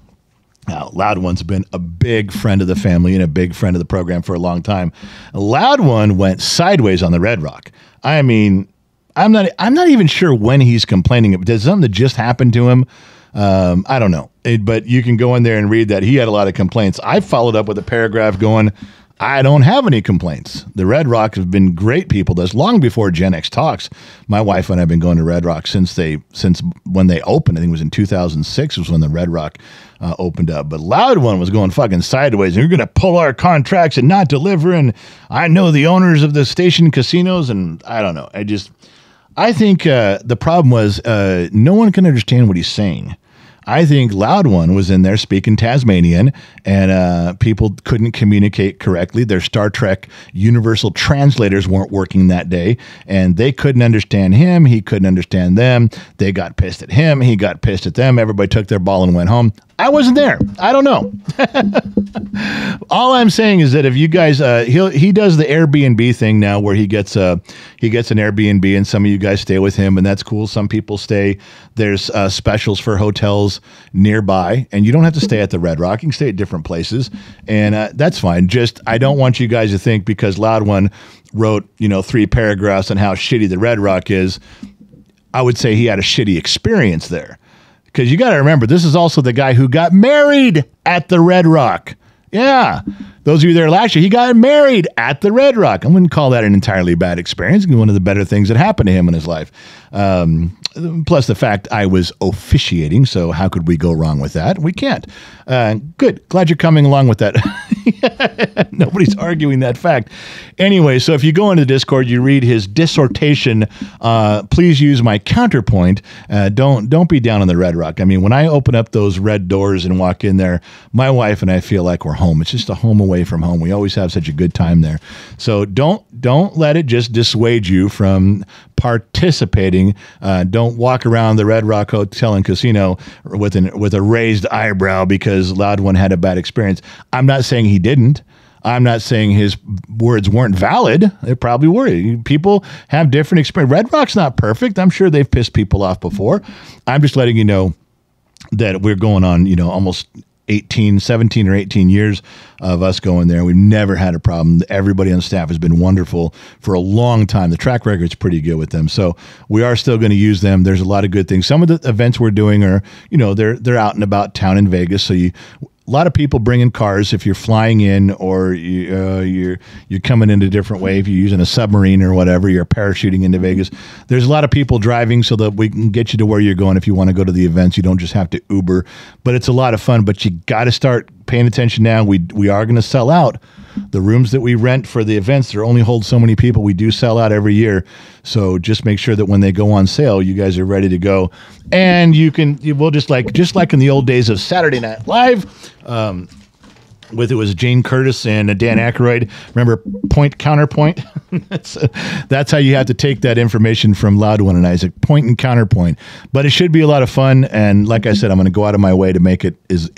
Now, Loud One's been a big friend of the family and a big friend of the program for a long time. Loud One went sideways on the Red Rock. I mean, I'm not even sure when he's complaining. Does something that just happened to him? I don't know. But you can go in there and read that he had a lot of complaints. I followed up with a paragraph going, I don't have any complaints. The Red Rock have been great people. That's long before Gen X Talks. My wife and I have been going to Red Rock since when they opened. I think it was in 2006 was when the Red Rock opened up. But Loud One was going fucking sideways. And you're going to pull our contracts and not deliver. And I know the owners of the station casinos. And I don't know. I think the problem was no one can understand what he's saying. I think Loud One was in there speaking Tasmanian, and people couldn't communicate correctly. Their Star Trek universal translators weren't working that day, and they couldn't understand him. He couldn't understand them. They got pissed at him. He got pissed at them. Everybody took their ball and went home. I wasn't there. I don't know. All I'm saying is that if you guys, he does the Airbnb thing now, where he gets an Airbnb, and some of you guys stay with him, and that's cool. Some people stay. There's specials for hotels nearby, and you don't have to stay at the Red Rock. You can stay at different places, and that's fine. Just I don't want you guys to think because Loud One wrote 3 paragraphs on how shitty the Red Rock is. I would say he had a shitty experience there. Because you got to remember, this is also the guy who got married at the Red Rock. Yeah. Those of you there last year, he got married at the Red Rock. I wouldn't call that an entirely bad experience. One of the better things that happened to him in his life. Plus the fact I was officiating, so how could we go wrong with that? We can't. Good. Glad you're coming along with that. Nobody's arguing that fact. Anyway, so if you go into the Discord, you read his dissertation. Please use my counterpoint. Don't be down on the Red Rock. I mean, when I open up those red doors and walk in there, my wife and I feel like we're home. It's just a home away from home. We always have such a good time there. So don't let it just dissuade you from participating. Don't walk around the Red Rock Hotel and Casino with a raised eyebrow because Loud One had a bad experience. I'm not saying he didn't. I'm not saying his words weren't valid. They probably were. People have different experience. Red Rock's not perfect. I'm sure they've pissed people off before. I'm just letting you know that we're going on, almost 17 or 18 years of us going there. We've never had a problem. Everybody on staff has been wonderful for a long time. The track record's pretty good with them. So we are still going to use them. There's a lot of good things. Some of the events we're doing are, they're out and about town in Vegas. So a lot of people bring in cars if you're flying in or you're coming in a different way. If you're using a submarine or whatever, you're parachuting into Vegas. There's a lot of people driving so that we can get you to where you're going. If you want to go to the events, you don't just have to Uber. But it's a lot of fun. But you got to start paying attention now. We are going to sell out. The rooms that we rent for the events, they only hold so many people. We do sell out every year. So just make sure that when they go on sale, you guys are ready to go. And we'll just like in the old days of Saturday Night Live, it was Jane Curtis and Dan Aykroyd. Remember point, counterpoint? That's how you have to take that information from Loud One and Isaac. Point and counterpoint. But it should be a lot of fun. And like I said, I'm going to go out of my way to make it as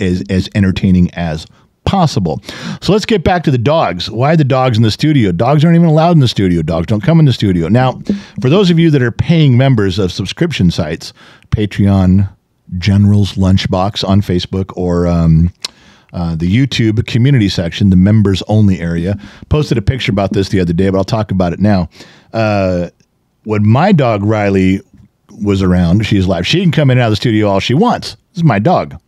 entertaining as possible. So let's get back to the dogs. Why are the dogs in the studio? Dogs aren't even allowed in the studio. Dogs don't come in the studio. Now, for those of you that are paying members of subscription sites, Patreon, General's Lunchbox on Facebook, or the YouTube community section, the members only area, posted a picture about this the other day, but I'll talk about it now. When my dog Riley was around, she's live. She can come in and out of the studio all she wants. This is my dog.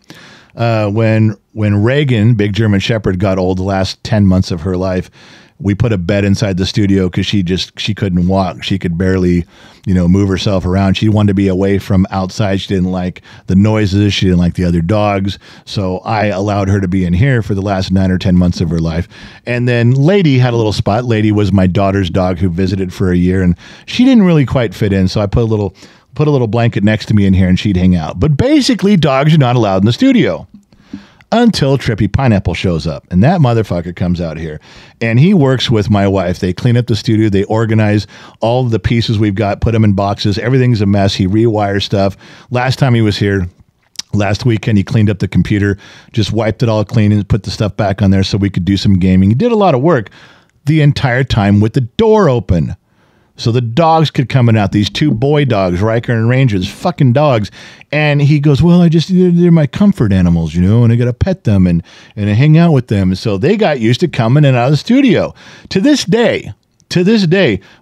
When Reagan, big German Shepherd, got old the last 10 months of her life, we put a bed inside the studio because she couldn't walk. She could barely, move herself around. She wanted to be away from outside. She didn't like the noises. She didn't like the other dogs. So I allowed her to be in here for the last 9 or 10 months of her life. And then Lady had a little spot. Lady was my daughter's dog who visited for a year, and she didn't really quite fit in. So I put a little blanket next to me in here, and she'd hang out. But basically, dogs are not allowed in the studio until Trippy Pineapple shows up. And that motherfucker comes out here, and he works with my wife. They clean up the studio. They organize all of the pieces we've got, put them in boxes. Everything's a mess. He rewires stuff. Last time he was here, last weekend, he cleaned up the computer, just wiped it all clean and put the stuff back on there so we could do some gaming. He did a lot of work the entire time with the door open. So the dogs could come in out, these two boy dogs, Riker and Ranger, these fucking dogs. And he goes, well, they're my comfort animals, you know, and I got to pet them and I hang out with them. So they got used to coming in and out of the studio. To this day,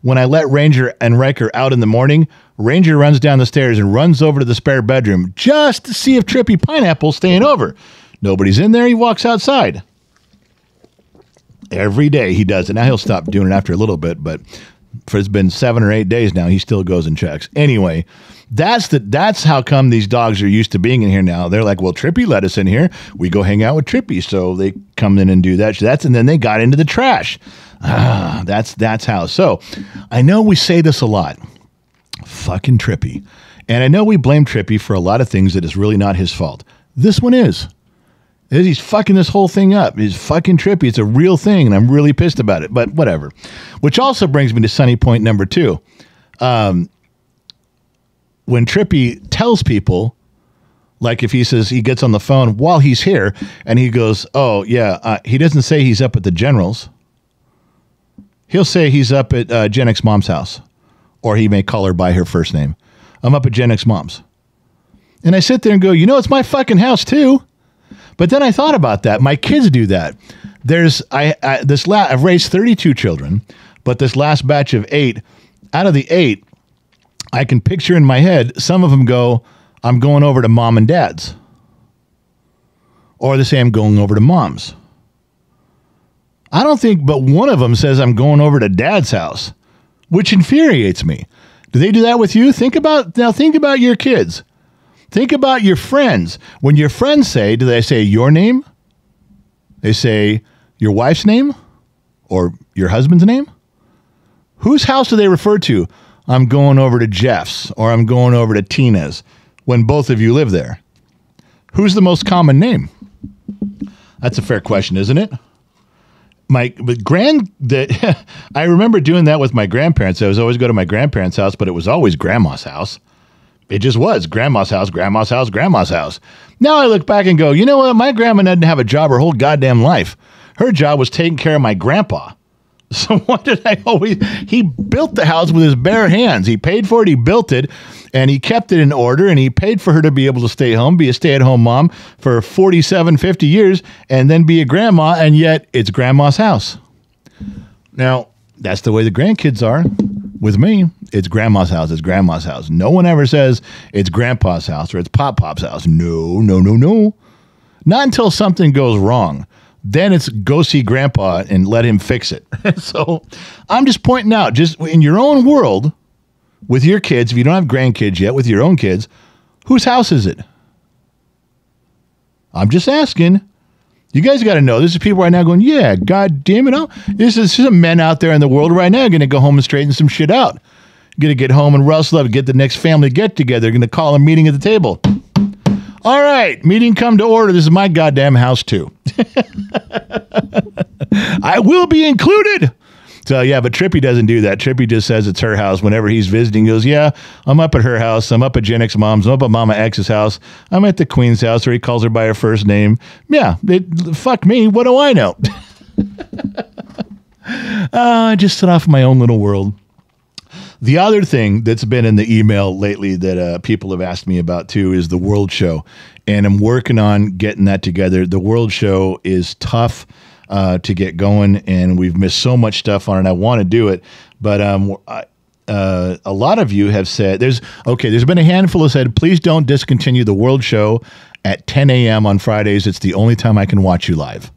when I let Ranger and Riker out in the morning, Ranger runs down the stairs and runs over to the spare bedroom just to see if Trippy Pineapple's staying over. Nobody's in there. He walks outside. Every day he does it. Now he'll stop doing it after a little bit, but it's been 7 or 8 days now. He still goes and checks. Anyway, that's how come these dogs are used to being in here now. They're like, well, Trippy let us in here. We go hang out with Trippy. So they come in and do that. And then they got into the trash. That's how. So I know we say this a lot. Fucking Trippy. And I know we blame Trippy for a lot of things that is really not his fault. This one is. He's fucking this whole thing up. He's fucking Trippy. It's a real thing, and I'm really pissed about it, but whatever. Which also brings me to sunny point number 2. When Trippy tells people, like if he says he gets on the phone while he's here, and he goes, oh, yeah, he doesn't say he's up at the General's. He'll say he's up at Gen X Mom's house, or he may call her by her first name. I'm up at Gen X Mom's. And I sit there and go, you know, it's my fucking house, too. But then I thought about that. My kids do that. I've raised 32 children, but this last batch of 8, out of the 8, I can picture in my head, some of them go, I'm going over to mom and dad's. Or they say I'm going over to mom's. I don't think but one of them says I'm going over to dad's house, which infuriates me. Do they do that with you? Think about your kids. Think about your friends. When your friends say, do they say your name? They say your wife's name or your husband's name? Whose house do they refer to? I'm going over to Jeff's or I'm going over to Tina's when both of you live there. Who's the most common name? That's a fair question, isn't it? I remember doing that with my grandparents. I was always go to my grandparents' house, but it was always grandma's house. It just was grandma's house, grandma's house, grandma's house. Now I look back and go, you know what? My grandma didn't have a job her whole goddamn life. Her job was taking care of my grandpa. So what did I always... He built the house with his bare hands. He paid for it, he built it, and he kept it in order, and he paid for her to be able to stay home, be a stay-at-home mom for 47, 50 years, and then be a grandma, and yet it's grandma's house. Now, that's the way the grandkids are. With me, it's grandma's house, it's grandma's house. No one ever says it's grandpa's house or it's pop-pop's house. No. Not until something goes wrong. Then it's go see grandpa and let him fix it. So I'm just pointing out, just in your own world, with your kids, if you don't have grandkids yet, with your own kids, whose house is it? I'm just asking. You guys got to know. This is people right now going, yeah, God damn it. This is some men out there in the world right now going to go home and straighten some shit out. Going to get home and rustle up, get the next family get-together. Going to call a meeting at the table. All right, meeting come to order. This is my goddamn house, too. I will be included. So, yeah, but Trippy doesn't do that. Trippy just says it's her house. Whenever he's visiting, he goes, yeah, I'm up at her house. I'm up at Gen X Mom's. I'm up at Mama X's house. I'm at the Queen's house, or he calls her by her first name. Yeah, fuck me. What do I know? I just set off my own little world. The other thing that's been in the email lately that people have asked me about, too, is the World Show. And I'm working on getting that together. The World Show is tough to get going, and we've missed so much stuff on it. I want to do it, but a lot of you have said, there's been a handful who said, please don't discontinue the World Show at 10 a.m. on Fridays. It's the only time I can watch you live.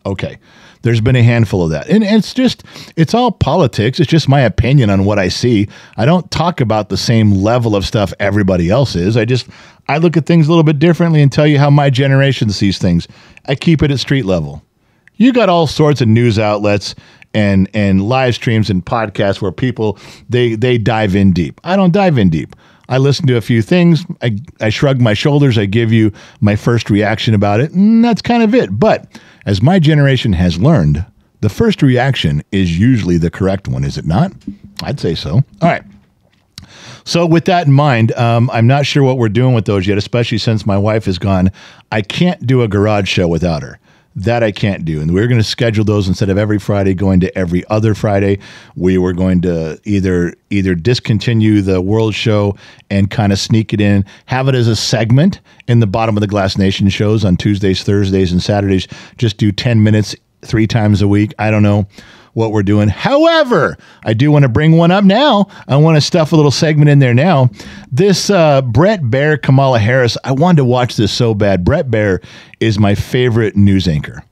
Okay. There's been a handful of that. And it's all politics. It's just my opinion on what I see. I don't talk about the same level of stuff everybody else is. I look at things a little bit differently and tell you how my generation sees things. I keep it at street level. You got all sorts of news outlets and live streams and podcasts where people, they dive in deep. I don't dive in deep. I listen to a few things. I shrug my shoulders. I give you my first reaction about it. And that's kind of it. But as my generation has learned, the first reaction is usually the correct one, is it not? I'd say so. All right. So with that in mind, I'm not sure what we're doing with those yet, especially since my wife is gone. I can't do a garage show without her. That I can't do. And we're going to schedule those instead of every Friday going to every other Friday. We were going to either discontinue the World Show and kind of sneak it in, have it as a segment in the Bottom of the Glass Nation shows on Tuesdays, Thursdays, and Saturdays. Just do 10 minutes 3 times a week. I don't know what we're doing. However, I do want to bring one up now. I want to stuff a little segment in there now. This Bair, Camala Harris, I wanted to watch this so bad. Bair is my favorite news anchor,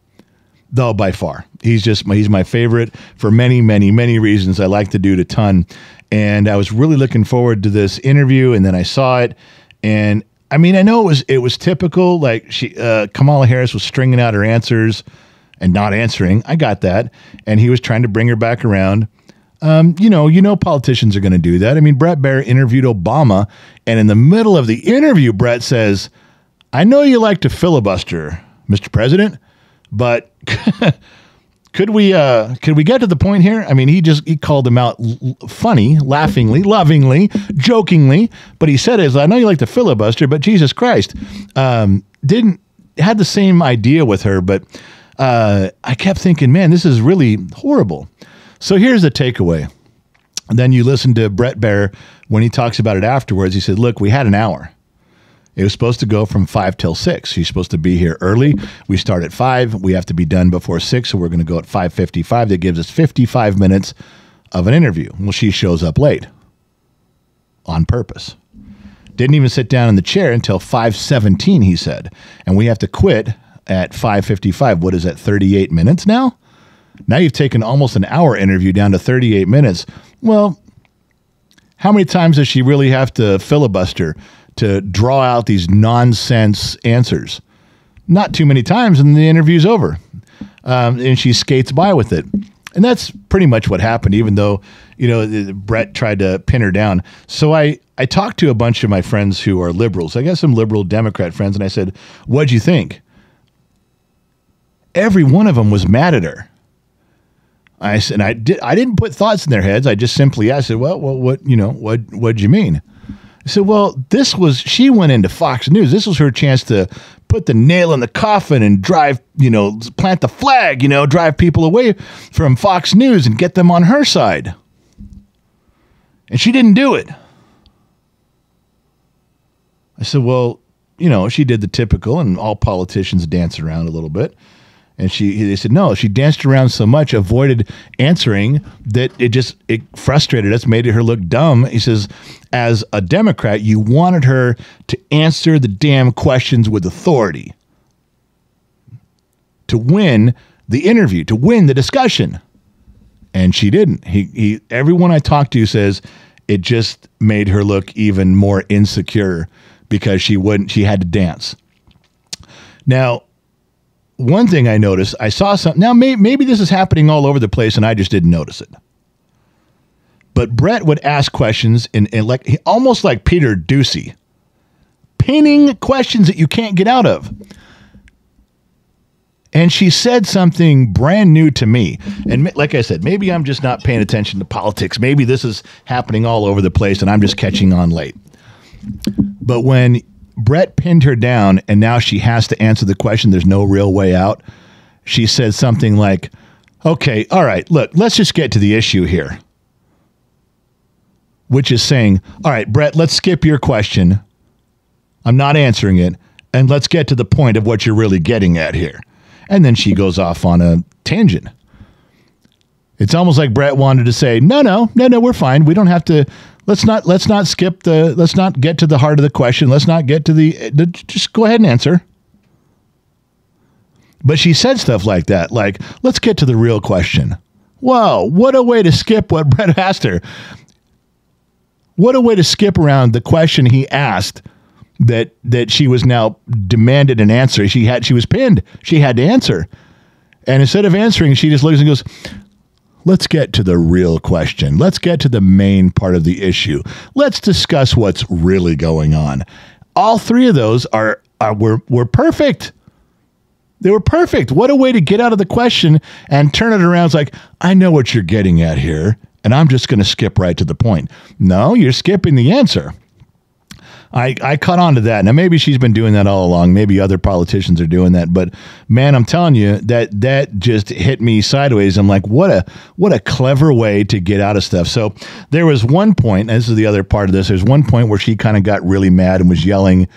though, by far. He's my favorite for many, many, many reasons. I like the dude a ton. And I was really looking forward to this interview, and then I saw it. And I mean, I know it was typical. Like Camala Harris was stringing out her answers and not answering. I got that. And he was trying to bring her back around. You know, politicians are going to do that. I mean, Bair interviewed Obama, and in the middle of the interview, Brett says, I know you like to filibuster, Mr. President, but could we get to the point here? I mean, he called him out funny, laughingly, lovingly, jokingly, but he said, I know you like to filibuster, but Jesus Christ, had the same idea with her, but I kept thinking, man, this is really horrible. So here's the takeaway. And then you listen to Bair when he talks about it afterwards. He said, look, we had an hour. It was supposed to go from 5 till 6. He's supposed to be here early. We start at 5. We have to be done before 6, so we're going to go at 5:55. That gives us 55 minutes of an interview. Well, she shows up late on purpose. Didn't even sit down in the chair until 5:17, he said. And we have to quit at 5:55. What is that, 38 minutes now? Now you've taken almost an hour interview down to 38 minutes. Well, how many times does she really have to filibuster to draw out these nonsense answers? Not too many times, and the interview's over. And she skates by with it. And that's pretty much what happened, even though, Brett tried to pin her down. So I talked to a bunch of my friends who are liberals. I got some liberal Democrat friends, and I said, what'd you think? Every one of them was mad at her. I said, I didn't put thoughts in their heads. I just simply asked, what'd you mean? I said, well, she went into Fox News. This was her chance to put the nail in the coffin and drive, plant the flag, drive people away from Fox News and get them on her side. And she didn't do it. I said, well, she did the typical, and all politicians dance around a little bit. And they said, no, she danced around so much, avoided answering, that it frustrated us, made her look dumb. He says, as a Democrat, you wanted her to answer the damn questions with authority, to win the interview, to win the discussion. And she didn't. Everyone I talked to says it just made her look even more insecure because she had to dance. Now, one thing I noticed, I saw something. Now, maybe this is happening all over the place and I just didn't notice it. But Brett would ask questions almost like Peter Ducey, pinning questions that you can't get out of. And she said something brand new to me. And like I said, maybe I'm just not paying attention to politics. Maybe this is happening all over the place and I'm just catching on late. But when Brett pinned her down, and now she has to answer the question, there's no real way out, she said something like, okay, all right, look, let's just get to the issue here. Which is saying, all right, Brett, let's skip your question. I'm not answering it. And let's get to the point of what you're really getting at here. And then she goes off on a tangent. It's almost like Brett wanted to say, no, we're fine. We don't have to. Let's not get to the heart of the question. Let's not get to just go ahead and answer. But she said stuff like that, like, let's get to the real question. Wow, what a way to skip what Brett asked her. What a way to skip around the question he asked that she was now demanded an answer. She was pinned. She had to answer. And instead of answering, she just looks and goes, let's get to the real question. Let's get to the main part of the issue. Let's discuss what's really going on. All three of those were perfect. They were perfect. What a way to get out of the question and turn it around. It's like, I know what you're getting at here, and I'm just going to skip right to the point. No, you're skipping the answer. I caught on to that. Now, maybe she's been doing that all along. Maybe other politicians are doing that. But, man, I'm telling you, that just hit me sideways. I'm like, what a clever way to get out of stuff. So there was one point, and this is the other part of this, there's one point where she kind of got really mad and was yelling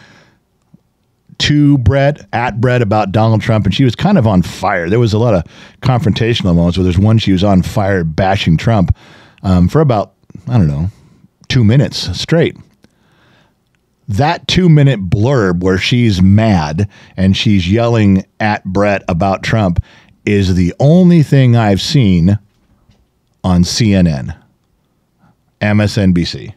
at Brett about Donald Trump, and she was kind of on fire. There was a lot of confrontational moments where there's one she was on fire bashing Trump for about, 2 minutes straight. That 2-minute blurb where she's mad and she's yelling at Brett about Trump is the only thing I've seen on CNN, MSNBC,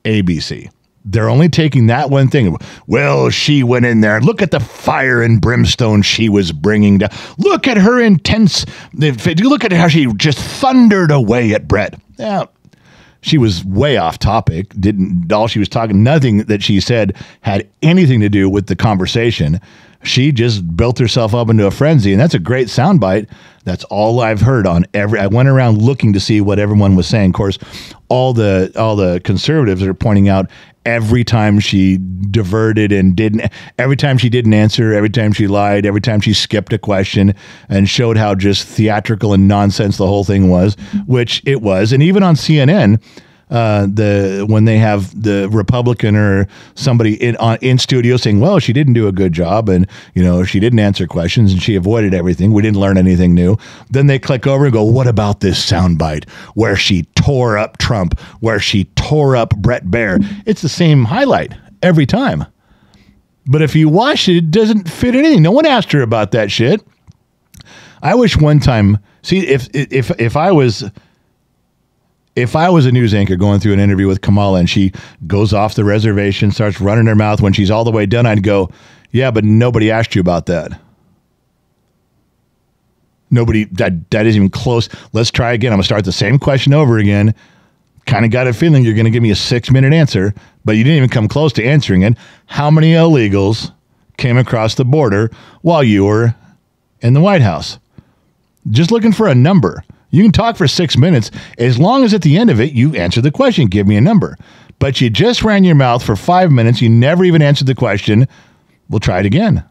ABC. They're only taking that one thing. Well, she went in there. Look at the fire and brimstone she was bringing down. Look at her intense. Look at how she just thundered away at Brett. Yeah. She was way off topic. All she was talking, nothing that she said had anything to do with the conversation. She just built herself up into a frenzy, and that's a great soundbite. That's all I've heard on I went around looking to see what everyone was saying. Of course, all the conservatives are pointing out every time she diverted and every time she didn't answer, every time she lied, every time she skipped a question, and showed how just theatrical and nonsense the whole thing was, which it was. And even on CNN, when they have the Republican or somebody in studio saying, well, she didn't do a good job, and she didn't answer questions and she avoided everything, we didn't learn anything new, then they click over and go, what about this soundbite where she tore up Trump, where she tore up Brett Bair? It's the same highlight every time, but if you watch it, it doesn't fit anything. No one asked her about that shit. I wish one time, see, if I was a news anchor going through an interview with Camala and she goes off the reservation, starts running her mouth when she's all the way done, I'd go, yeah, but nobody asked you about that. Nobody, that isn't even close. Let's try again. I'm going to start the same question over again. Kind of got a feeling you're going to give me a 6-minute answer, but you didn't even come close to answering it. How many illegals came across the border while you were in the White House? Just looking for a number. You can talk for 6 minutes as long as at the end of it, you answer the question. Give me a number. But you just ran your mouth for 5 minutes. You never even answered the question. We'll try it again.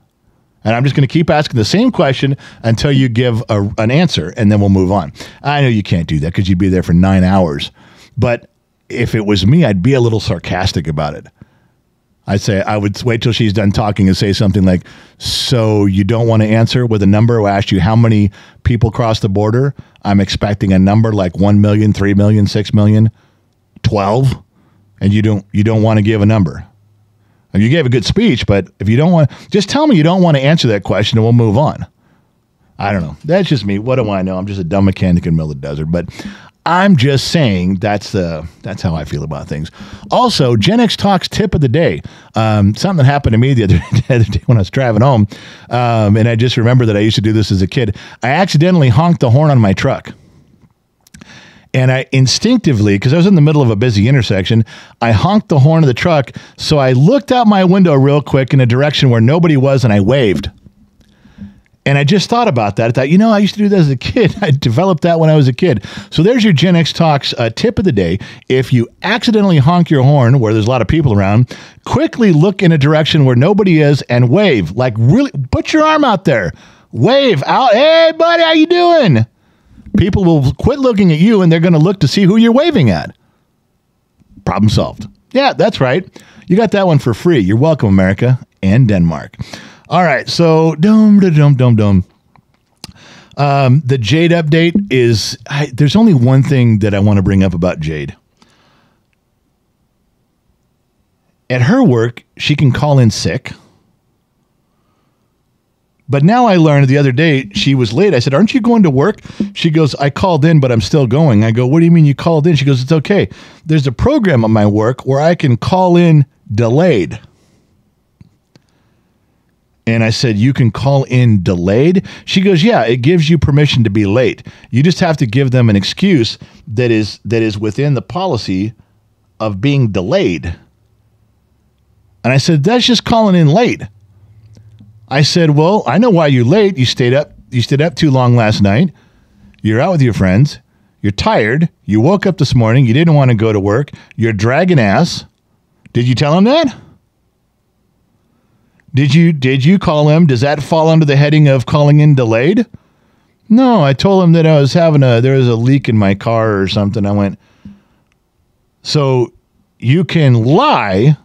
And I'm just going to keep asking the same question until you give an answer, and then we'll move on. I know you can't do that because you'd be there for 9 hours. But if it was me, I'd be a little sarcastic about it. I would wait till she's done talking and say something like, so you don't want to answer with a number? I asked you how many people crossed the border. I'm expecting a number like 1 million, 3 million, 6 million, 12. And you don't want to give a number. And you gave a good speech, but if you don't want, just tell me you don't want to answer that question and we'll move on. I don't know. That's just me. What do I know? I'm just a dumb mechanic in the middle of the desert. But I'm just saying that's how I feel about things. Also, Gen X Talks tip of the day. Something that happened to me the other day when I was driving home, and I just remember that I used to do this as a kid. I accidentally honked the horn on my truck. And I instinctively, because I was in the middle of a busy intersection, I honked the horn of the truck. So I looked out my window real quick in a direction where nobody was, and I waved. And I just thought about that. I thought, I used to do that as a kid. I developed that when I was a kid. So there's your Gen X Talks tip of the day. If you accidentally honk your horn where there's a lot of people around, quickly look in a direction where nobody is and wave. Like, really, put your arm out there. Wave out. Hey, buddy, how you doing? People will quit looking at you, and they're going to look to see who you're waving at. Problem solved. Yeah, that's right. You got that one for free. You're welcome, America and Denmark. All right, so the Jade update is, there's only one thing that I want to bring up about Jade. At her work, she can call in sick. But now I learned the other day she was late. I said, aren't you going to work? She goes, I called in, but I'm still going. I go, what do you mean you called in? She goes, it's okay. There's a program at my work where I can call in delayed. And I said, you can call in delayed? She goes, yeah, it gives you permission to be late. You just have to give them an excuse that is within the policy of being delayed. And I said, that's just calling in late. I said, well, I know why you're late. You stayed up too long last night. You're out with your friends. You're tired. You woke up this morning. You didn't want to go to work. You're dragging ass. Did you tell him that? Did you call him? Does that fall under the heading of calling in delayed? No, I told him that I was there was a leak in my car or something. I went, so you can lie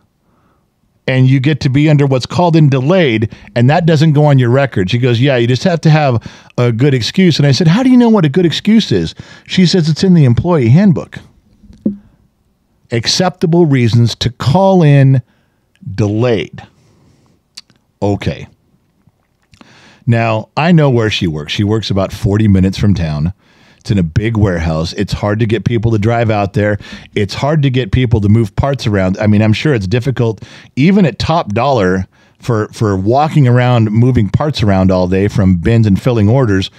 and you get to be under what's called in delayed, and that doesn't go on your record. She goes, yeah, you just have to have a good excuse. And I said, how do you know what a good excuse is? She says it's in the employee handbook. Acceptable reasons to call in delayed. Okay. Now, I know where she works. She works about 40 minutes from town. It's in a big warehouse. It's hard to get people to drive out there. It's hard to get people to move parts around. I mean, I'm sure it's difficult, even at top dollar, for walking around, moving parts around all day from bins and filling orders.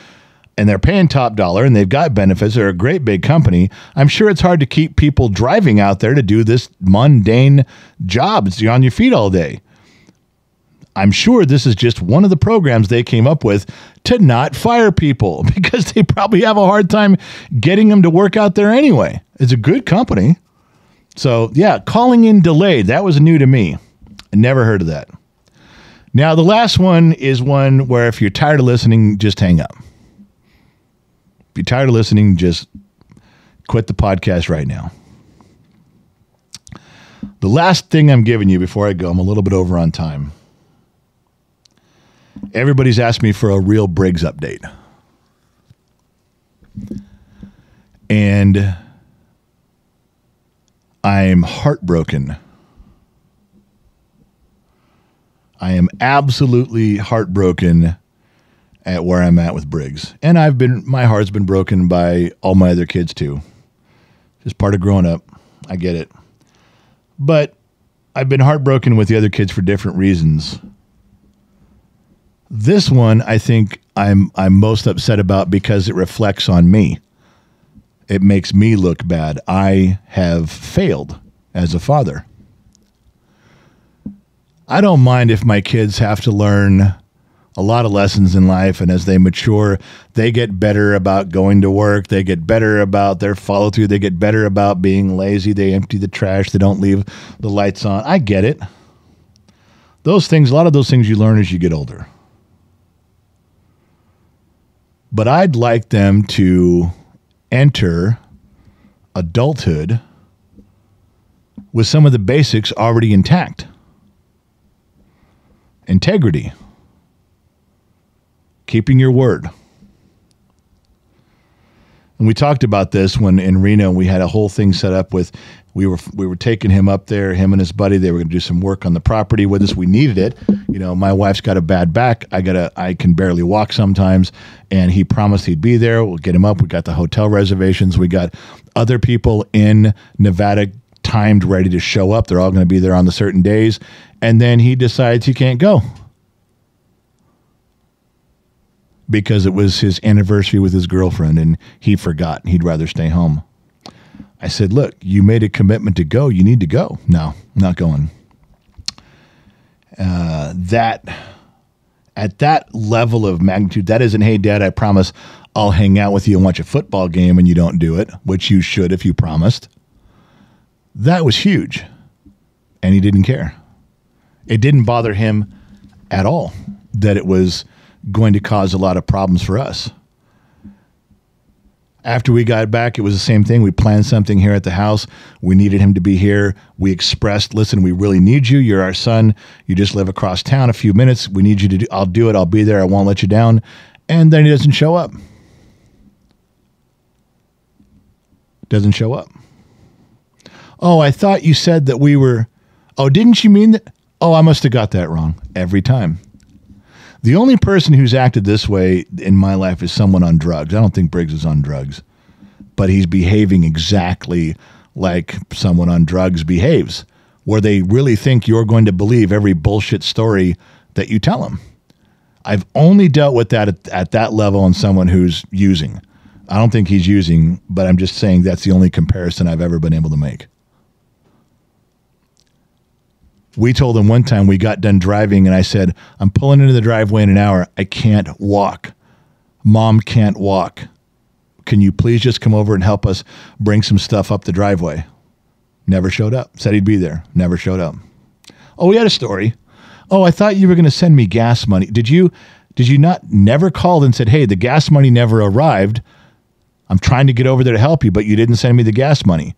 And they're paying top dollar and they've got benefits. They're a great big company. I'm sure it's hard to keep people driving out there to do this mundane job. You're on your feet all day. I'm sure this is just one of the programs they came up with to not fire people because they probably have a hard time getting them to work out there anyway. It's a good company. So, yeah, calling in delayed. That was new to me. I never heard of that. Now, the last one is one where if you're tired of listening, just hang up. If you're tired of listening, just quit the podcast right now. The last thing I'm giving you before I go, I'm a little bit over on time. Everybody's asked me for a real Briggs update. And I'm heartbroken. I am absolutely heartbroken at where I'm at with Briggs. And my heart's been broken by all my other kids too. Just part of growing up. I get it. But I've been heartbroken with the other kids for different reasons. This one, I think I'm most upset about because it reflects on me. It makes me look bad. I have failed as a father. I don't mind if my kids have to learn a lot of lessons in life, and as they mature, they get better about going to work. They get better about their follow-through. They get better about being lazy. They empty the trash. They don't leave the lights on. I get it. Those things, a lot of those things you learn as you get older. But I'd like them to enter adulthood with some of the basics already intact. Integrity. Keeping your word. And we talked about this when in Reno we had a whole thing set up with we were taking him up there, him and his buddy. They were going to do some work on the property with us. We needed it. You know, my wife's got a bad back. I can barely walk sometimes, and he promised he'd be there. We'll get him up. We got the hotel reservations. We got other people in Nevada timed, ready to show up. They're all going to be there on the certain days, and then he decides he can't go because it was his anniversary with his girlfriend, and he forgot. He'd rather stay home. I said, look, you made a commitment to go. You need to go. No, not going. At that level of magnitude, that isn't, hey, Dad, I promise I'll hang out with you and watch a football game, and you don't do it, which you should if you promised. That was huge, and he didn't care. It didn't bother him at all that it was going to cause a lot of problems for us. After we got back, it was the same thing. We planned something here at the house. We needed him to be here. We expressed, listen, we really need you. You're our son. You just live across town a few minutes. We need you to do, I'll do it. I'll be there. I won't let you down. And then he doesn't show up. Doesn't show up. Oh, I thought you said that we were, oh, didn't you mean that? Oh, I must have got that wrong every time. The only person who's acted this way in my life is someone on drugs. I don't think Briggs is on drugs, but he's behaving exactly like someone on drugs behaves, where they really think you're going to believe every bullshit story that you tell them. I've only dealt with that at that level on someone who's using. I don't think he's using, but I'm just saying that's the only comparison I've ever been able to make. We told him one time we got done driving and I said, I'm pulling into the driveway in an hour. I can't walk. Mom can't walk. Can you please just come over and help us bring some stuff up the driveway? Never showed up. Said he'd be there. Never showed up. Oh, we had a story. Oh, I thought you were going to send me gas money. Did you not never called and said, hey, the gas money never arrived. I'm trying to get over there to help you, but you didn't send me the gas money.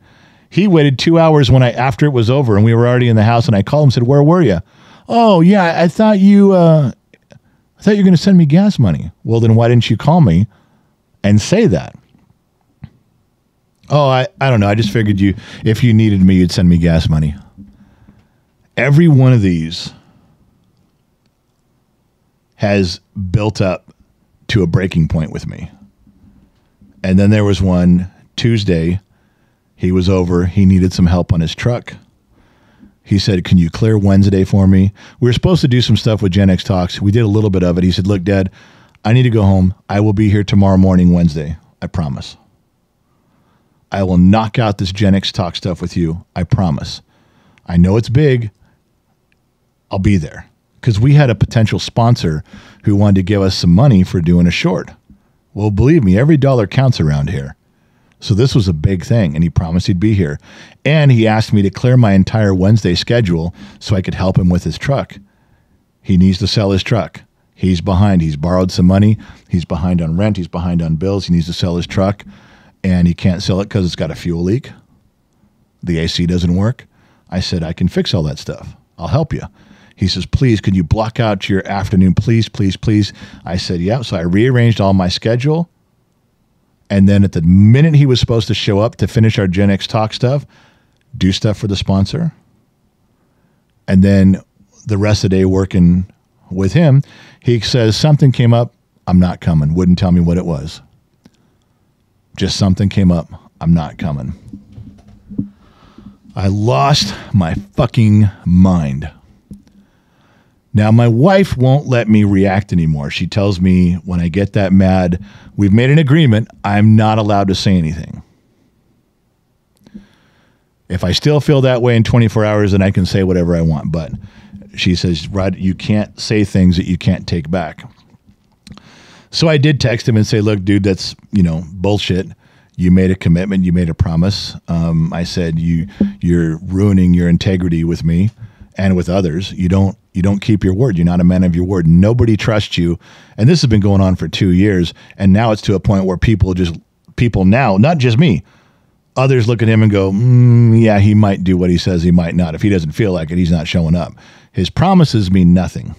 He waited 2 hours after it was over and we were already in the house, and I called him and said, where were you? Oh, yeah, I thought you were going to send me gas money. Well, then why didn't you call me and say that? Oh, I don't know. I just figured if you needed me, you'd send me gas money. Every one of these has built up to a breaking point with me. And then there was one Tuesday. He was over. He needed some help on his truck. He said, can you clear Wednesday for me? We were supposed to do some stuff with Gen X Talks. We did a little bit of it. He said, look, Dad, I need to go home. I will be here tomorrow morning, Wednesday. I promise. I will knock out this Gen X Talk stuff with you. I promise. I know it's big. I'll be there. Because we had a potential sponsor who wanted to give us some money for doing a short. Well, believe me, every dollar counts around here. So this was a big thing, and he promised he'd be here. And he asked me to clear my entire Wednesday schedule so I could help him with his truck. He needs to sell his truck. He's behind. He's borrowed some money. He's behind on rent. He's behind on bills. He needs to sell his truck. And he can't sell it because it's got a fuel leak. The AC doesn't work. I said, I can fix all that stuff. I'll help you. He says, please, could you block out your afternoon? Please, please, please. I said, yeah. So I rearranged all my schedule. And then at the minute he was supposed to show up to finish our Gen X Talk stuff, do stuff for the sponsor. And then the rest of the day working with him, he says, something came up. I'm not coming. Wouldn't tell me what it was. Just something came up. I'm not coming. I lost my fucking mind. Now, my wife won't let me react anymore. She tells me when I get that mad, we've made an agreement, I'm not allowed to say anything. If I still feel that way in 24 hours, then I can say whatever I want. But she says, Rod, you can't say things that you can't take back. So I did text him and say, look, dude, that's, bullshit. You made a commitment. You made a promise. I said, you're ruining your integrity with me and with others. You don't keep your word. You're not a man of your word. Nobody trusts you. And this has been going on for 2 years. And now it's to a point where people now, not just me, others look at him and go, yeah, he might do what he says. He might not. If he doesn't feel like it, he's not showing up. His promises mean nothing.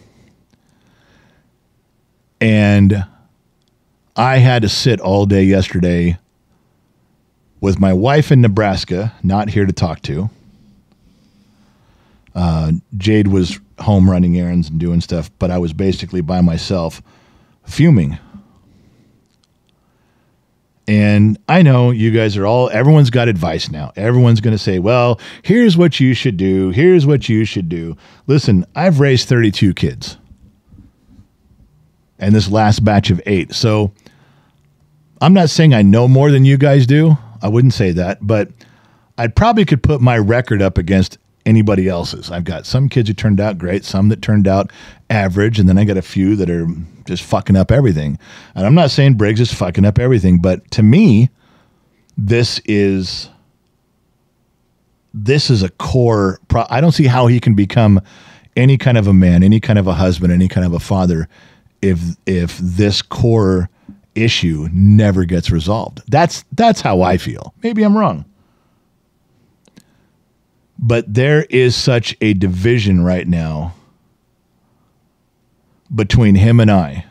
And I had to sit all day yesterday with my wife in Nebraska, not here to talk to. Jade was home running errands and doing stuff, but I was basically by myself fuming. And I know you guys everyone's got advice now. Everyone's going to say, well, here's what you should do. Here's what you should do. Listen, I've raised 32 kids. And this last batch of 8. So I'm not saying I know more than you guys do. I wouldn't say that, but I probably could put my record up against anybody else's. I've got some kids who turned out great, some that turned out average, and then I got a few that are just fucking up everything. And I'm not saying Briggs is fucking up everything, but to me, this is a core. I don't see how he can become any kind of a man, any kind of a husband, any kind of a father if this core issue never gets resolved. That's how I feel. Maybe I'm wrong. But there is such a division right now between him and I.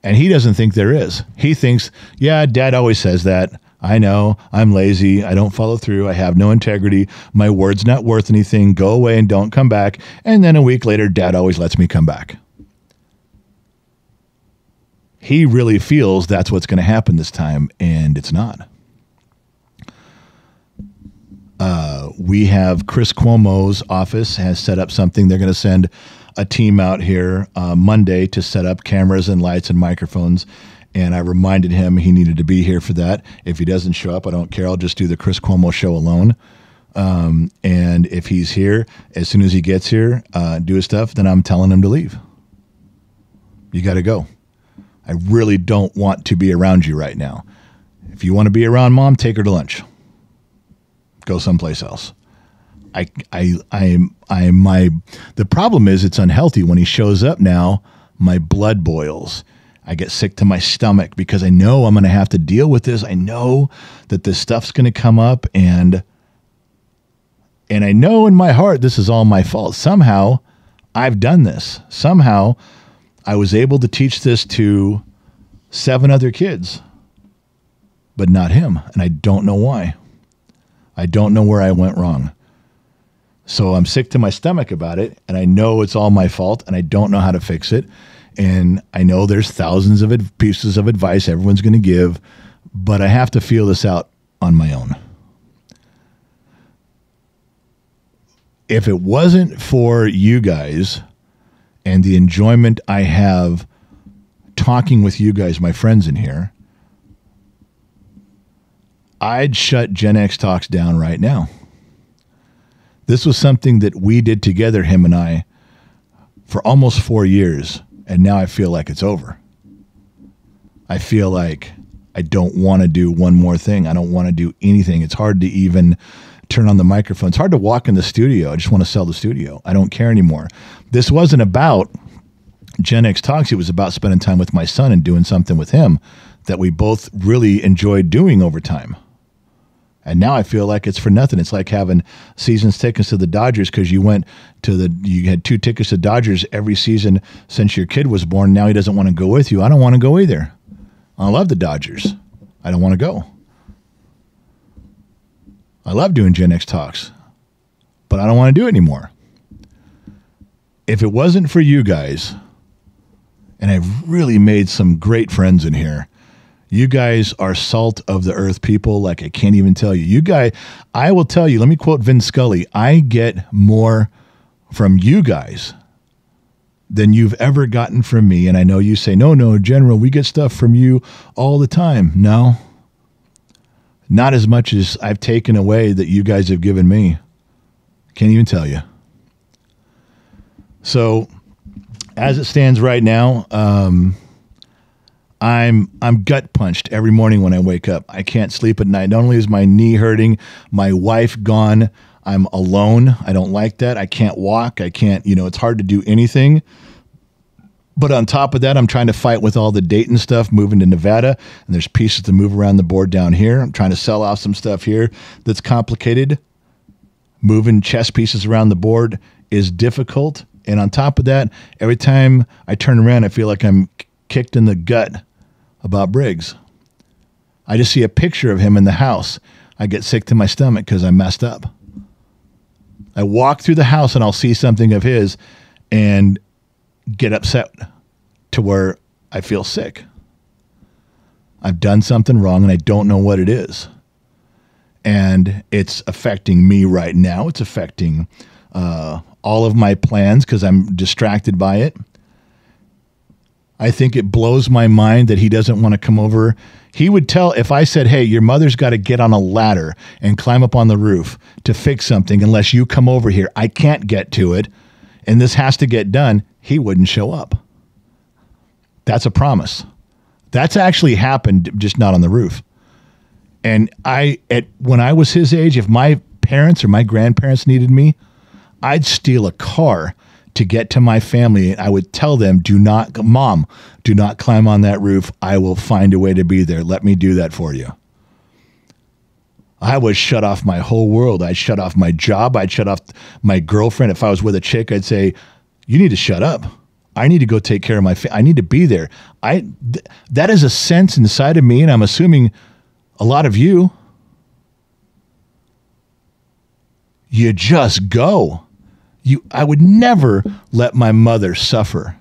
And he doesn't think there is. He thinks, yeah, Dad always says that. I know. I'm lazy. I don't follow through. I have no integrity. My word's not worth anything. Go away and don't come back. And then a week later, Dad always lets me come back. He really feels that's what's going to happen this time, and it's not. We have Chris Cuomo's office has set up something. They're going to send a team out here Monday to set up cameras and lights and microphones. And I reminded him he needed to be here for that. If he doesn't show up, I don't care. I'll just do the Chris Cuomo show alone. And if he's here, as soon as he gets here, do his stuff, then I'm telling him to leave. You got to go. I really don't want to be around you right now. If you want to be around Mom, take her to lunch. go someplace else. The problem is it's unhealthy. When he shows up now, my blood boils. I get sick to my stomach because I know I'm going to have to deal with this. I know that this stuff's going to come up, and I know in my heart this is all my fault. Somehow I've done this. Somehow I was able to teach this to 7 other kids, but not him. And I don't know why. I don't know where I went wrong. So I'm sick to my stomach about it, and I know it's all my fault, and I don't know how to fix it. And I know there's thousands of pieces of advice everyone's going to give, but I have to feel this out on my own. If it wasn't for you guys and the enjoyment I have talking with you guys, my friends in here, I'd shut Gen X Talks down right now. This was something that we did together, him and I, for almost 4 years, and now I feel like it's over. I feel like I don't want to do one more thing. I don't want to do anything. It's hard to even turn on the microphone. It's hard to walk in the studio. I just want to sell the studio. I don't care anymore. This wasn't about Gen X Talks. It was about spending time with my son and doing something with him that we both really enjoyed doing over time. And now I feel like it's for nothing. It's like having season's tickets to the Dodgers because you had 2 tickets to Dodgers every season since your kid was born. Now he doesn't want to go with you. I don't want to go either. I love the Dodgers. I don't want to go. I love doing Gen X Talks, but I don't want to do it anymore. If it wasn't for you guys, and I've really made some great friends in here, you guys are salt of the earth people like I can't even tell you. You guys, I will tell you, let me quote Vin Scully, I get more from you guys than you've ever gotten from me. And I know you say, no, General, we get stuff from you all the time. No, not as much as I've taken away that you guys have given me. Can't even tell you. So as it stands right now, I'm gut punched every morning when I wake up. I can't sleep at night. Not only is my knee hurting, my wife gone. I'm alone. I don't like that. I can't walk. I can't, it's hard to do anything. But on top of that, I'm trying to fight with all the Dayton stuff, moving to Nevada, and there's pieces to move around the board down here. I'm trying to sell off some stuff here that's complicated. Moving chess pieces around the board is difficult. And on top of that, every time I turn around, I feel like I'm kicked in the gut about Briggs. I just see a picture of him in the house. I get sick to my stomach because I messed up. I walk through the house and I'll see something of his and get upset to where I feel sick. I've done something wrong and I don't know what it is. And it's affecting me right now. It's affecting all of my plans because I'm distracted by it. I think it blows my mind that he doesn't want to come over. He would tell, if I said, hey, your mother's got to get on a ladder and climb up on the roof to fix something unless you come over here. I can't get to it, and this has to get done. He wouldn't show up. That's a promise. That's actually happened, just not on the roof. And when I was his age, if my parents or my grandparents needed me, I'd steal a car to get to my family. I would tell them, Mom, do not climb on that roof. I will find a way to be there. Let me do that for you. I would shut off my whole world. I'd shut off my job. I'd shut off my girlfriend. If I was with a chick, I'd say, you need to shut up. I need to go take care of my family. I need to be there. That is a sense inside of me, and I'm assuming a lot of you. You just go. I would never let my mother suffer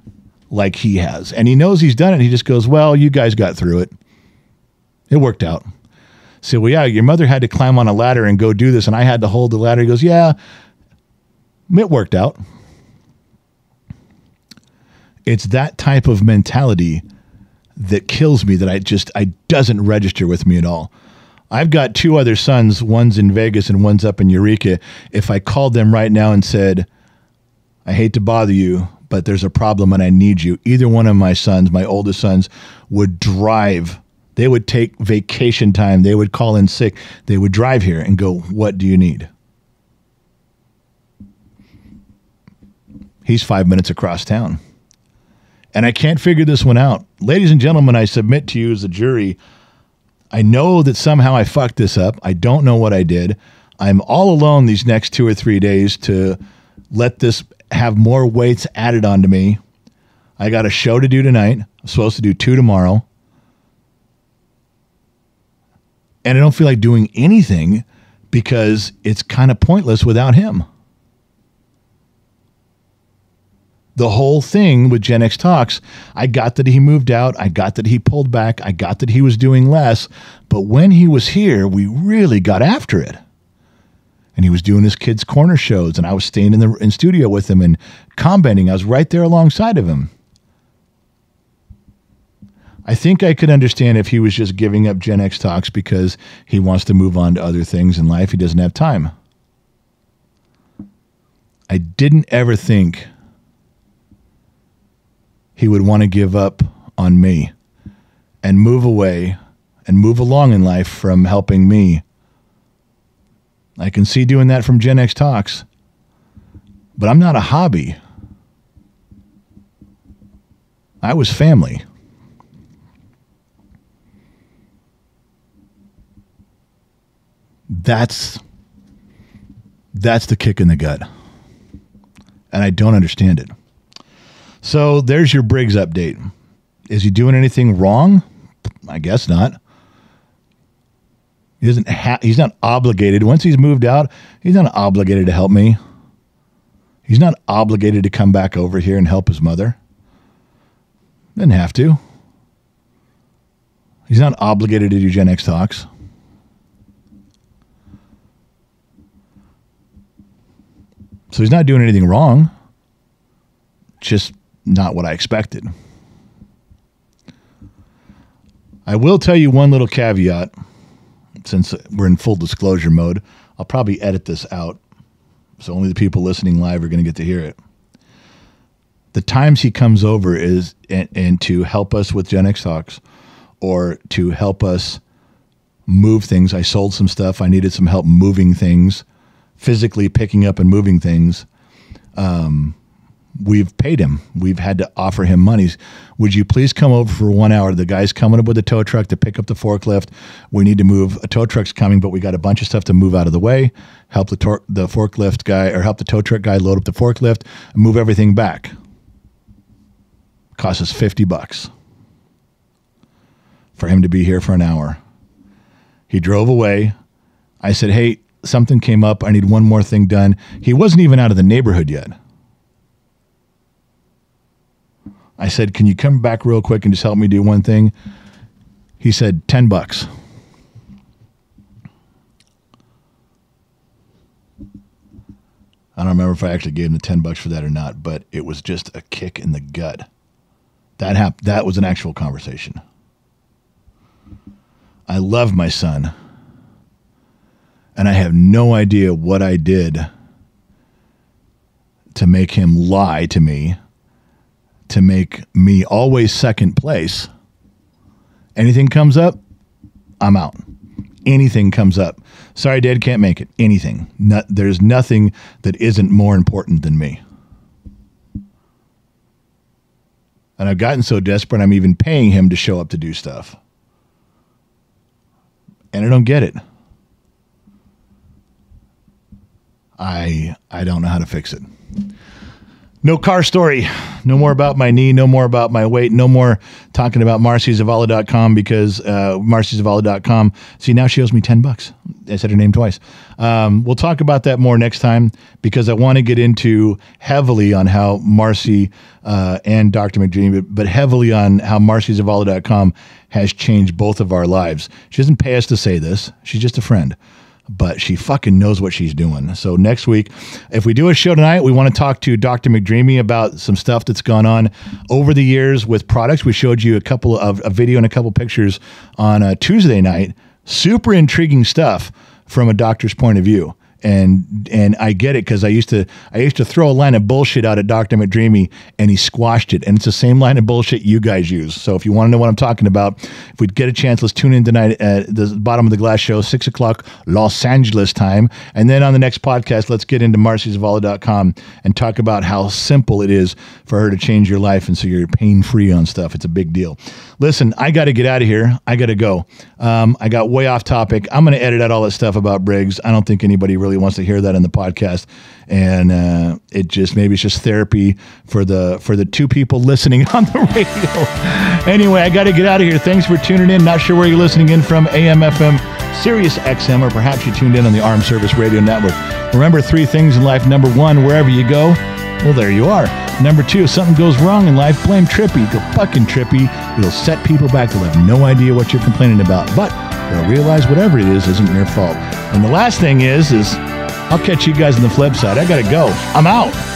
like he has. And he knows he's done it. He just goes, well, you guys got through it. It worked out. So, well, yeah, your mother had to climb on a ladder and go do this, and I had to hold the ladder. He goes, yeah, it worked out. It's that type of mentality that kills me, that I doesn't register with me at all. I've got 2 other sons, one's in Vegas and one's up in Eureka. If I called them right now and said, I hate to bother you, but there's a problem and I need you, either one of my sons, my oldest sons, would drive They would take vacation time. They would call in sick. They would drive here and go, what do you need? He's 5 minutes across town. And I can't figure this one out. Ladies and gentlemen, I submit to you as a jury, I know that somehow I fucked this up. I don't know what I did. I'm all alone these next 2 or 3 days to let this have more weights added onto me. I got a show to do tonight. I'm supposed to do 2 tomorrow. And I don't feel like doing anything because it's kind of pointless without him. The whole thing with Gen X Talks, I got that he moved out. I got that he pulled back. I got that he was doing less. But when he was here, we really got after it. And he was doing his kids' corner shows, and I was staying in studio with him and commenting. I was right there alongside of him. I think I could understand if he was just giving up Gen X Talks because he wants to move on to other things in life. He doesn't have time. I didn't ever think he would want to give up on me and move away and move along in life from helping me. I can see doing that from Gen X Talks, but I'm not a hobby. I was family. That's the kick in the gut. And I don't understand it. So there's your Briggs update. Is he doing anything wrong? I guess not. He's not obligated. Once he's moved out, he's not obligated to help me. He's not obligated to come back over here and help his mother. Doesn't have to. He's not obligated to do Gen X Talks. So he's not doing anything wrong. Just not what I expected. I will tell you one little caveat, since we're in full disclosure mode. I'll probably edit this out, so only the people listening live are going to get to hear it. The times he comes over is and to help us with Gen X Talks or to help us move things. I sold some stuff. I needed some help moving things, physically picking up and moving things. We've paid him. We've had to offer him monies. Would you please come over for 1 hour? The guy's coming up with a tow truck to pick up the forklift. We need to move. A tow truck's coming, but we got a bunch of stuff to move out of the way. Help the forklift guy, or help the tow truck guy load up the forklift and move everything back. Cost us $50 for him to be here for an hour. He drove away. I said, hey, something came up. I need one more thing done. He wasn't even out of the neighborhood yet. I said, can you come back real quick and just help me do one thing? He said, $10. I don't remember if I actually gave him the $10 for that or not, but it was just a kick in the gut. That was an actual conversation. I love my son, and I have no idea what I did to make him lie to me, to make me always second place. Anything comes up, I'm out. Anything comes up. Sorry, Dad, can't make it. Anything. There's nothing that isn't more important than me. And I've gotten so desperate, I'm even paying him to show up to do stuff. And I don't get it. I don't know how to fix it. No car story. No more about my knee. No more about my weight. No more talking about MarcyZavala.com because MarcyZavala.com. See, now she owes me $10. I said her name twice. We'll talk about that more next time because I want to get into heavily on how Marcy and Dr. McDreamy, but heavily on how MarcyZavala.com has changed both of our lives. She doesn't pay us to say this. She's just a friend. But she fucking knows what she's doing. So next week, if we do a show tonight, we want to talk to Dr. McDreamy about some stuff that's gone on over the years with products. We showed you a video and a couple pictures on a Tuesday night. Super intriguing stuff from a doctor's point of view. and I get it because I used to throw a line of bullshit out at Dr. McDreamy, and he squashed it. And it's the same line of bullshit you guys use. So if you want to know what I'm talking about, if we get a chance, let's tune in tonight at the Bottom of the Glass show, 6 o'clock Los Angeles time. And then on the next podcast, let's get into marcyzavala.com and talk about how simple it is for her to change your life, and so you're pain-free on stuff. It's a big deal. Listen, I got to get out of here. I got to go. I got way off topic. I'm going to edit out all that stuff about Briggs. I don't think anybody really wants to hear that in the podcast. And maybe it's just therapy for the two people listening on the radio. Anyway, I got to get out of here. Thanks for tuning in. Not sure where you're listening in from, AM, FM, Sirius XM, or perhaps you tuned in on the Armed Service Radio Network. Remember 3 things in life. Number 1, wherever you go, well, there you are. Number 2, if something goes wrong in life, blame Trippy. Go fucking Trippy. It'll set people back. They'll have no idea what you're complaining about, but they'll realize whatever it is isn't your fault. And the last thing is I'll catch you guys on the flip side. I gotta go. I'm out.